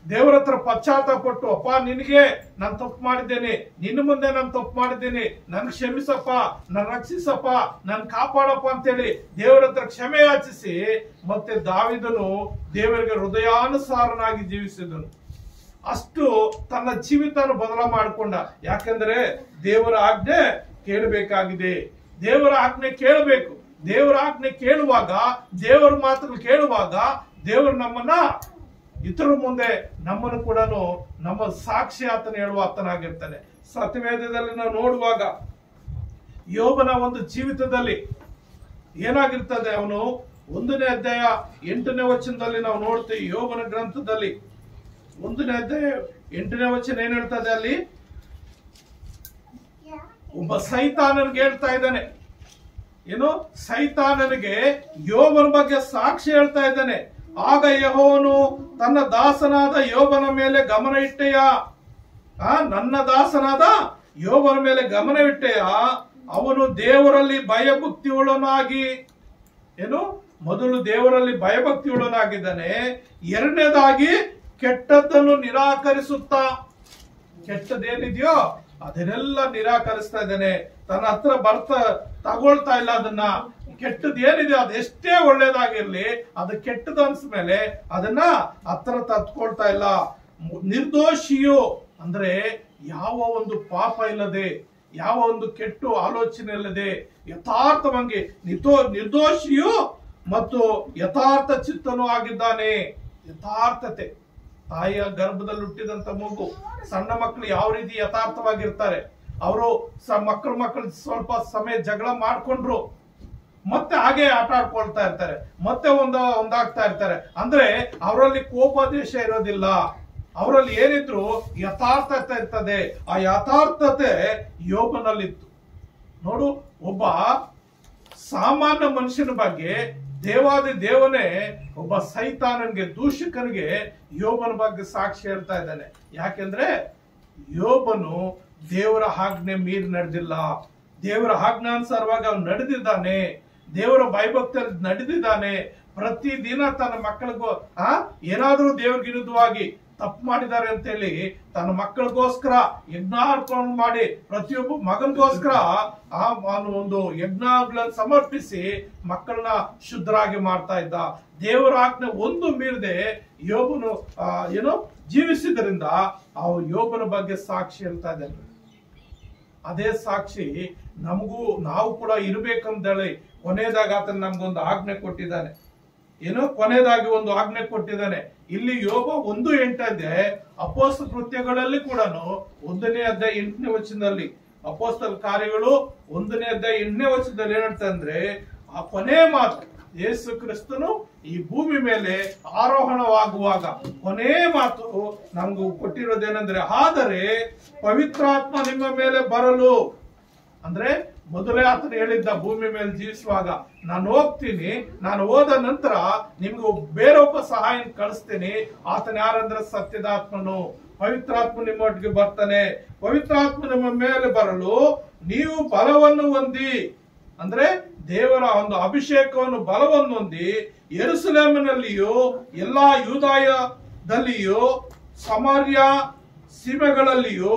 Speaker 1: ದೇವರ ಹತ್ರ ಪಶ್ಚಾತ್ತಾಪಟ್ಟು, ಅಪ್ಪ ನಿನಗೆ ನಾನು ತಪ್ಪು ಮಾಡಿದ್ದೇನೆ, ನಿನ್ನ ಮುಂದೆ ನಾನು ತಪ್ಪು ಮಾಡಿದ್ದೇನೆ, ನನ್ ಕ್ಷಮಿಸಪ್ಪ, ನನ್ ರಕ್ಷಿಸಪ್ಪ, ನನ್ ಕಾಪಾಡಪ್ಪ ಅಂತೇಳಿ ದೇವರ ಹತ್ರ ಕ್ಷಮೆ ಯಾಚಿಸಿ ಮತ್ತೆ ದಾವೀದನು ದೇವರಿಗೆ ಹೃದಯಾನುಸಾರನಾಗಿ ಜೀವಿಸಿದನು. ಅಷ್ಟು ತನ್ನ ಜೀವಿತವನ್ನು ಬದಲ ಮಾಡಿಕೊಂಡ. ಯಾಕಂದ್ರೆ ದೇವರ ಆಜ್ಞೆ ಕೇಳಬೇಕಾಗಿದೆ, ದೇವರ ಆಜ್ಞೆ ಕೇಳಬೇಕು. ದೇವರ ಆಜ್ಞೆ ಕೇಳುವಾಗ, ದೇವರ ಮಾತುಗಳು ಕೇಳುವಾಗ ದೇವರು ನಮ್ಮನ್ನ ಇತರ ಮುಂದೆ ನಮ್ಮನ್ನು ಕೂಡ ನಮ್ಮ ಸಾಕ್ಷಿ ಆತನ ಹೇಳುವ ಆತನಾಗಿರ್ತಾನೆ. ಸತ್ಯವೇದದಲ್ಲಿ ನಾವು ನೋಡುವಾಗ ಯೋಬನ ಒಂದು ಜೀವಿತದಲ್ಲಿ ಏನಾಗಿರ್ತದೆ, ಅವನು 1ನೇ ಅಧ್ಯಾಯ 8ನೇ ವಚನದಲ್ಲಿ ನಾವು ನೋಡ್ತೀವಿ. ಯೋಬನ ಗ್ರಂಥದಲ್ಲಿ 1ನೇ ಅಧ್ಯಾಯ 8ನೇ ವಚನ ಏನ್ ಹೇಳ್ತದೆ, ಅಲ್ಲಿ ಒಬ್ಬ ಸೈತಾನನಿಗೆ ಹೇಳ್ತಾ ಇದ್ದಾನೆ. ಏನು, ಸೈತಾನನಿಗೆ ಯೋಬನ ಬಗ್ಗೆ ಸಾಕ್ಷಿ ಹೇಳ್ತಾ ಇದ್ದಾನೆ. ಆಗ ಯೆಹೋವನು ತನ್ನ ದಾಸನಾದ ಯೋಬನ ಮೇಲೆ ಗಮನ ಇಟ್ಟೆಯ, ನನ್ನ ದಾಸನಾದ ಯೋಬನ ಮೇಲೆ ಗಮನವಿಟ್ಟೆಯ, ಅವನು ದೇವರಲ್ಲಿ ಭಯಭಕ್ತಿಯುಳ್ಳನಾಗಿ, ಏನು, ಮೊದಲು ದೇವರಲ್ಲಿ ಭಯಭಕ್ತಿಯುಳ್ಳನಾಗಿದ್ದಾನೆ. ಎರಡನೇದಾಗಿ ಕೆಟ್ಟದ್ದನ್ನು ನಿರಾಕರಿಸುತ್ತಾ, ಕೆಟ್ಟದೇನಿದೆಯೋ ಅದನ್ನೆಲ್ಲ ನಿರಾಕರಿಸ್ತಾ ಇದ್ದಾನೆ. ತನ್ನ ಹತ್ರ ತಗೊಳ್ತಾ ಇಲ್ಲ. ಅದನ್ನ ಕೆಟ್ಟದ್ ಏನಿದೆ ಅದು ಎಷ್ಟೇ ಒಳ್ಳೇದಾಗಿರ್ಲಿ, ಅದು ಕೆಟ್ಟದ ಅನ್ಸ್ಮೇಲೆ ಅದನ್ನ ಹತ್ರ ತತ್ಕೊಳ್ತಾ ಇಲ್ಲ. ನಿರ್ದೋಷಿಯು ಅಂದ್ರೆ ಯಾವ ಒಂದು ಪಾಪ ಇಲ್ಲದೆ, ಯಾವ ಒಂದು ಕೆಟ್ಟ ಆಲೋಚನೆ ಇಲ್ಲದೆ ಯಥಾರ್ಥವಾಗಿ ನಿರ್ದೋಷಿಯು ಮತ್ತು ಯಥಾರ್ಥ ಚಿತ್ತನೂ ಆಗಿದ್ದಾನೆ. ಯಥಾರ್ಥತೆ, ತಾಯಿಯ ಗರ್ಭದಲ್ಲಿ ಹುಟ್ಟಿದಂತ ಮಗು, ಸಣ್ಣ ಮಕ್ಕಳು ಯಾವ ರೀತಿ ಯಥಾರ್ಥವಾಗಿರ್ತಾರೆ, ಅವರು ಮಕ್ಕಳು ಸ್ವಲ್ಪ ಸಮಯ ಜಗಳ ಮಾಡ್ಕೊಂಡ್ರು ಮತ್ತೆ ಹಾಗೆ ಆಟ ಆಡ್ಕೊಳ್ತಾ ಇರ್ತಾರೆ, ಮತ್ತೆ ಒಂದಾಗ್ತಾ ಇರ್ತಾರೆ. ಅಂದ್ರೆ ಅವರಲ್ಲಿ ಕೋಪದೇಶ ಇರೋದಿಲ್ಲ, ಅವರಲ್ಲಿ ಏನಿದ್ರು ಯಥಾರ್ಥತೆ ಇರ್ತದೆ. ಆ ಯಥಾರ್ಥತೆ ಯೋಬನಲ್ಲಿತ್ತು. ನೋಡು, ಒಬ್ಬ ಸಾಮಾನ್ಯ ಮನುಷ್ಯನ ಬಗ್ಗೆ ದೇವಾದಿ ದೇವನೇ ಒಬ್ಬ ಸೈತಾನನಿಗೆ, ದೂಷಕನಿಗೆ ಯೋಬನ ಬಗ್ಗೆ ಸಾಕ್ಷಿ ಹೇಳ್ತಾ ಇದ್ದಾನೆ. ಯಾಕೆಂದ್ರೆ ಯೋಬನು ದೇವರ ಆಜ್ಞೆ ಮೀರಿ ನಡೆದಿಲ್ಲ, ದೇವರ ಆಜ್ಞಾನುಸಾರವಾಗಿ ಅವನು ನಡೆದಿದ್ದಾನೆ, ದೇವರ ಭಯಭಕ್ತಿಯಲ್ಲಿ ನಡೆದಿದ್ದಾನೆ. ಪ್ರತಿದಿನ ತನ್ನ ಮಕ್ಕಳಿಗೂ ಏನಾದ್ರೂ ದೇವ್ರ ವಿರುದ್ಧವಾಗಿ ತಪ್ಪು ಮಾಡಿದ್ದಾರೆ ಅಂತ ಹೇಳಿ ತನ್ನ ಮಕ್ಕಳಿಗೋಸ್ಕರ ಯಜ್ಞಾರ್ಪಣೆ ಮಾಡಿ ಪ್ರತಿಯೊಬ್ಬ ಮಗನಿಗೋಸ್ಕರ ಒಂದು ಯಜ್ಞಗಳನ್ನು ಸಮರ್ಪಿಸಿ ಮಕ್ಕಳನ್ನ ಶುದ್ಧರಾಗಿ ಮಾಡ್ತಾ ಇದ್ದ. ದೇವರ ಆಜ್ಞೆ ಒಂದು ಮೀರದೆ ಯೋಬನು ಜೀವಿಸಿದ್ರಿಂದ ಆ ಯೋಬನ ಬಗ್ಗೆ ಸಾಕ್ಷಿ ಹೇಳ್ತಾ ಇದ್ದಾರೆ. ಅದೇ ಸಾಕ್ಷಿ ನಾವು ಕೂಡ ಇರ್ಬೇಕಂತೇಳಿ ಕೊನೆಯದಾಗ ಆತನ ನಮ್ಗೊಂದು ಆಜ್ಞೆ ಕೊಟ್ಟಿದ್ದಾನೆ. ಕೊನೆಯದಾಗಿ ಒಂದು ಆಜ್ಞೆ ಕೊಟ್ಟಿದ್ದಾನೆ. ಇಲ್ಲಿ ಯೋಬ 1:8 ಅಪೊಸ್ತಲ ಕೃತ್ಯಗಳಲ್ಲಿ ಕೂಡ 1ನೇ ಅಧ್ಯಾಯ 8ನೇ ವಚನದಲ್ಲಿ, ಅಪೊಸ್ತಲ ಕಾರ್ಯಗಳು 1ನೇ ಅಧ್ಯಾಯ 8ನೇ ವಚನದಲ್ಲಿ ಏನಂತಂದ್ರೆ ಆ ಕೊನೆ ಮಾತು, ಯೇಸು ಕ್ರಿಸ್ತನು ಈ ಭೂಮಿ ಮೇಲೆ ಆರೋಹಣವಾಗುವಾಗ ಕೊನೆ ಮಾತು ನಮ್ಗೂ ಕೊಟ್ಟಿರೋದೇನಂದ್ರೆ, ಆದರೆ ಪವಿತ್ರಾತ್ಮ ನಿಮ್ಮ ಮೇಲೆ ಬರಲು. ಅಂದ್ರೆ ಮೊದಲೇ ಆತನು ಹೇಳಿದ್ದ, ಭೂಮಿ ಮೇಲೆ ಜೀವಿಸುವಾಗ ನಾನು ಹೋಗ್ತೀನಿ, ನಾನು ಹೋದ ನಂತರ ನಿಮ್ಗೆ ಬೇರೊಬ್ಬ ಸಹಾಯ ಕಳಿಸ್ತೀನಿ. ಆತನ ಯಾರಂದ್ರೆ ಸತ್ಯದಾತ್ಮನು, ಪವಿತ್ರಾತ್ಮ ನಿಮ್ಮೊಟ್ಟಿಗೆ ಬರ್ತಾನೆ. ಪವಿತ್ರಾತ್ಮ ನಿಮ್ಮ ಮೇಲೆ ಬರಲು ನೀವು ಬಲವನ್ನು ಹೊಂದಿ, ಅಂದ್ರೆ ದೇವರ ಒಂದು ಅಭಿಷೇಕವನ್ನು ಬಲವನ್ನು ಹೊಂದಿ ಯೆರೂಸಲೇಮಿನಲ್ಲಿಯೂ ಎಲ್ಲಾ ಯೂದಾಯದಲ್ಲಿಯೂ ಸಮಾರ್ಯ ಸೀಮೆಗಳಲ್ಲಿಯೂ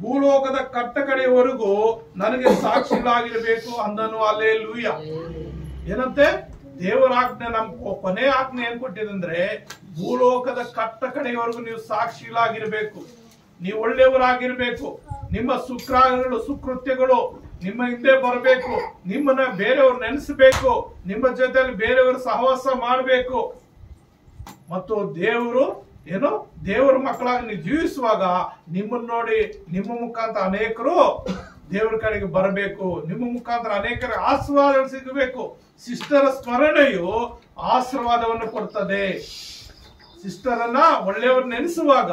Speaker 1: ಭೂಲೋಕದ ಕಟ್ಟಕಡೆಯವರೆಗೂ ನನಗೆ ಸಾಕ್ಷಿಗಳಾಗಿರ್ಬೇಕು ಅಂದನು. ಹಲ್ಲೆಲೂಯ. ಏನಂತೆ ದೇವರ ಆಜ್ಞೆ ಕೊನೆ ಆಜ್ಞೆ ಏನ್ ಕೊಟ್ಟಿದಂದ್ರೆ, ಭೂಲೋಕದ ಕಟ್ಟಕಡೆಯವರೆಗೂ ನೀವು ಸಾಕ್ಷಿಗಳಾಗಿರ್ಬೇಕು, ನೀವು ಒಳ್ಳೆಯವರಾಗಿರ್ಬೇಕು, ನಿಮ್ಮ ಸುಕೃತ್ಯಗಳು ನಿಮ್ಮ ಹಿಂದೆ ಬರಬೇಕು, ನಿಮ್ಮನ್ನ ಬೇರೆಯವ್ರು ನೆನೆಸಬೇಕು, ನಿಮ್ಮ ಜೊತೆಯಲ್ಲಿ ಬೇರೆಯವರು ಸಹವಾಸ ಮಾಡಬೇಕು. ಮತ್ತು ದೇವರ ಮಕ್ಕಳಾಗಿ ನೀವು ಜೀವಿಸುವಾಗ ನಿಮ್ಮನ್ನ ನೋಡಿ ನಿಮ್ಮ ಮುಖಾಂತರ ಅನೇಕರು ದೇವರ ಕಡೆಗೆ ಬರಬೇಕು, ನಿಮ್ಮ ಮುಖಾಂತರ ಅನೇಕರಿಗೆ ಆಶೀರ್ವಾದ ಸಿಗಬೇಕು. ಸಿಸ್ಟರ ಸ್ಮರಣೆಯು ಆಶೀರ್ವಾದವನ್ನು ಕೊಡ್ತದೆ. ಸಿಸ್ಟರನ್ನ ಒಳ್ಳೆಯವರು ನೆನೆಸುವಾಗ,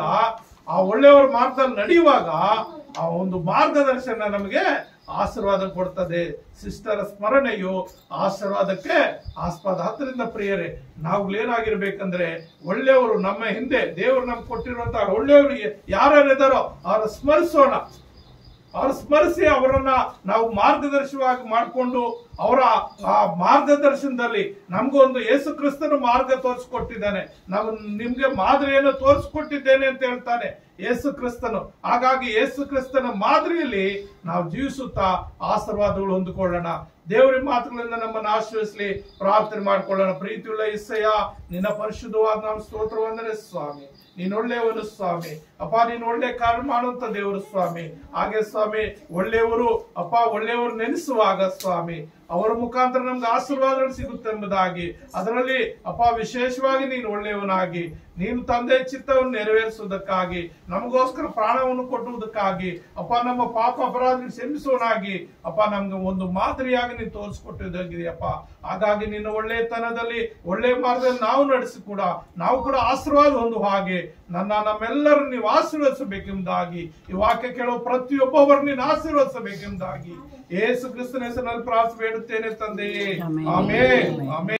Speaker 1: ಆ ಒಳ್ಳೆಯವರ ಮಾರ್ಗದಲ್ಲಿ ನಡೆಯುವಾಗ ಆ ಒಂದು ಮಾರ್ಗದರ್ಶನ ನಮಗೆ ಆಶೀರ್ವಾದ ಕೊಡ್ತದೆ. ಸಿಸ್ಟರ ಸ್ಮರಣೆಯು ಆಶೀರ್ವಾದಕ್ಕೆ ಆಸ್ಪದ. ಹತ್ತರಿಂದ ಪ್ರಿಯರೇ, ನಾವು ಏನಾಗಿರ್ಬೇಕಂದ್ರೆ ಒಳ್ಳೆಯವರು ನಮ್ಮ ಹಿಂದೆ ದೇವರು ನಮ್ಗೆ ಕೊಟ್ಟಿರುವಂತಹ ಒಳ್ಳೆಯವರು ಯಾರ್ಯಾರಿದ್ದಾರೋ ಅವ್ರ ಸ್ಮರಿಸೋಣ. ಅವ್ರ ಸ್ಮರಿಸಿ ಅವರನ್ನ ನಾವು ಮಾರ್ಗದರ್ಶವಾಗಿ ಮಾಡಿಕೊಂಡು ಅವರ ಆ ಮಾರ್ಗದರ್ಶನದಲ್ಲಿ ನಮ್ಗೊಂದು ಯೇಸು ಕ್ರಿಸ್ತನ ಮಾರ್ಗ ತೋರಿಸ್ಕೊಟ್ಟಿದ್ದಾನೆ. ನಾವು ನಿಮ್ಗೆ ಮಾದರಿಯನ್ನು ತೋರಿಸ್ಕೊಟ್ಟಿದ್ದೇನೆ ಅಂತ ಹೇಳ್ತಾನೆ ಯೇಸು ಕ್ರಿಸ್ತನು. ಹಾಗಾಗಿ ಯೇಸು ಕ್ರಿಸ್ತನ ಮಾದರಿಯಲ್ಲಿ ನಾವು ಜೀವಿಸುತ್ತಾ ಆಶೀರ್ವಾದಗಳು ಹೊಂದಿಕೊಳ್ಳೋಣ. ದೇವರ ಮಾತುಗಳಿಂದ ನಮ್ಮನ್ನು ಆಶೀರ್ವದಿಸಲಿ. ಪ್ರಾರ್ಥನೆ ಮಾಡಿಕೊಳ್ಳೋಣ. ಪ್ರೀತಿಯುಳ್ಳ ಯೆಸಯ್ಯ, ನಿನ್ನ ಪರಿಶುದ್ಧವಾದ ನಾಮ ಸ್ತೋತ್ರ ವಂದನೆ ಸ್ವಾಮಿ. ನೀನ್ ಒಳ್ಳೆಯವನು ಸ್ವಾಮಿ. ಅಪ್ಪ, ನೀನ್ ಒಳ್ಳೆ ಕಾರ್ಯ ಮಾಡುವಂತ ದೇವರು ಸ್ವಾಮಿ. ಹಾಗೆ ಸ್ವಾಮಿ, ಒಳ್ಳೆಯವರು ಅಪ್ಪ, ಒಳ್ಳೆಯವರು ನೆನೆಸುವಾಗ ಸ್ವಾಮಿ ಅವರ ಮುಖಾಂತರ ನಮ್ಗೆ ಆಶೀರ್ವಾದಗಳು ಸಿಗುತ್ತೆ ಎಂಬುದಾಗಿ, ಅದರಲ್ಲಿ ಅಪ್ಪ ವಿಶೇಷವಾಗಿ ನೀನು ಒಳ್ಳೆಯವನಾಗಿ ನೀನು ತಂದೆ ಚಿತ್ತವನ್ನು ನೆರವೇರಿಸುವುದಕ್ಕಾಗಿ, ನಮಗೋಸ್ಕರ ಪ್ರಾಣವನ್ನು ಕೊಟ್ಟುವುದಕ್ಕಾಗಿ ಅಪ್ಪ, ನಮ್ಮ ಪಾಪ ಅಪರಾಧ ಕ್ಷಮಿಸುವನಾಗಿ ಅಪ್ಪ ನಮ್ಗೆ ಒಂದು ಮಾದರಿಯಾಗಿ ನೀನು ತೋರಿಸ್ಕೊಟ್ಟಿದ್ದಾಗಿದೆಯಪ್ಪ. ಹಾಗಾಗಿ ನಿನ್ನ ಒಳ್ಳೆಯತನದಲ್ಲಿ ಒಳ್ಳೆಯ ಮಾರ್ಗದಲ್ಲಿ ನಾವು ನಡೆಸಿಕೂಡ ನಾವು ಕೂಡ ಆಶೀರ್ವಾದ ಹೊಂದುವ ಹಾಗೆ ನಮ್ಮೆಲ್ಲರೂ ನೀವು ಆಶೀರ್ವದಿಸಬೇಕೆಂಬುದಾಗಿ, ಈ ವಾಕ್ಯ ಕೇಳುವ ಪ್ರತಿಯೊಬ್ಬೊಬ್ಬರು ನೀನು ಆಶೀರ್ವದಿಸಬೇಕೆಂಬುದಾಗಿ ಯೇಸು ಕ್ರಿಸ್ತನ ಹೆಸರಿನಲ್ಲಿ ಪ್ರಾರ್ಥನೆ ಬೇಡುತ್ತೇನೆ ತಂದೆಯೇ. ಆಮೆನ್. ಆಮೆನ್.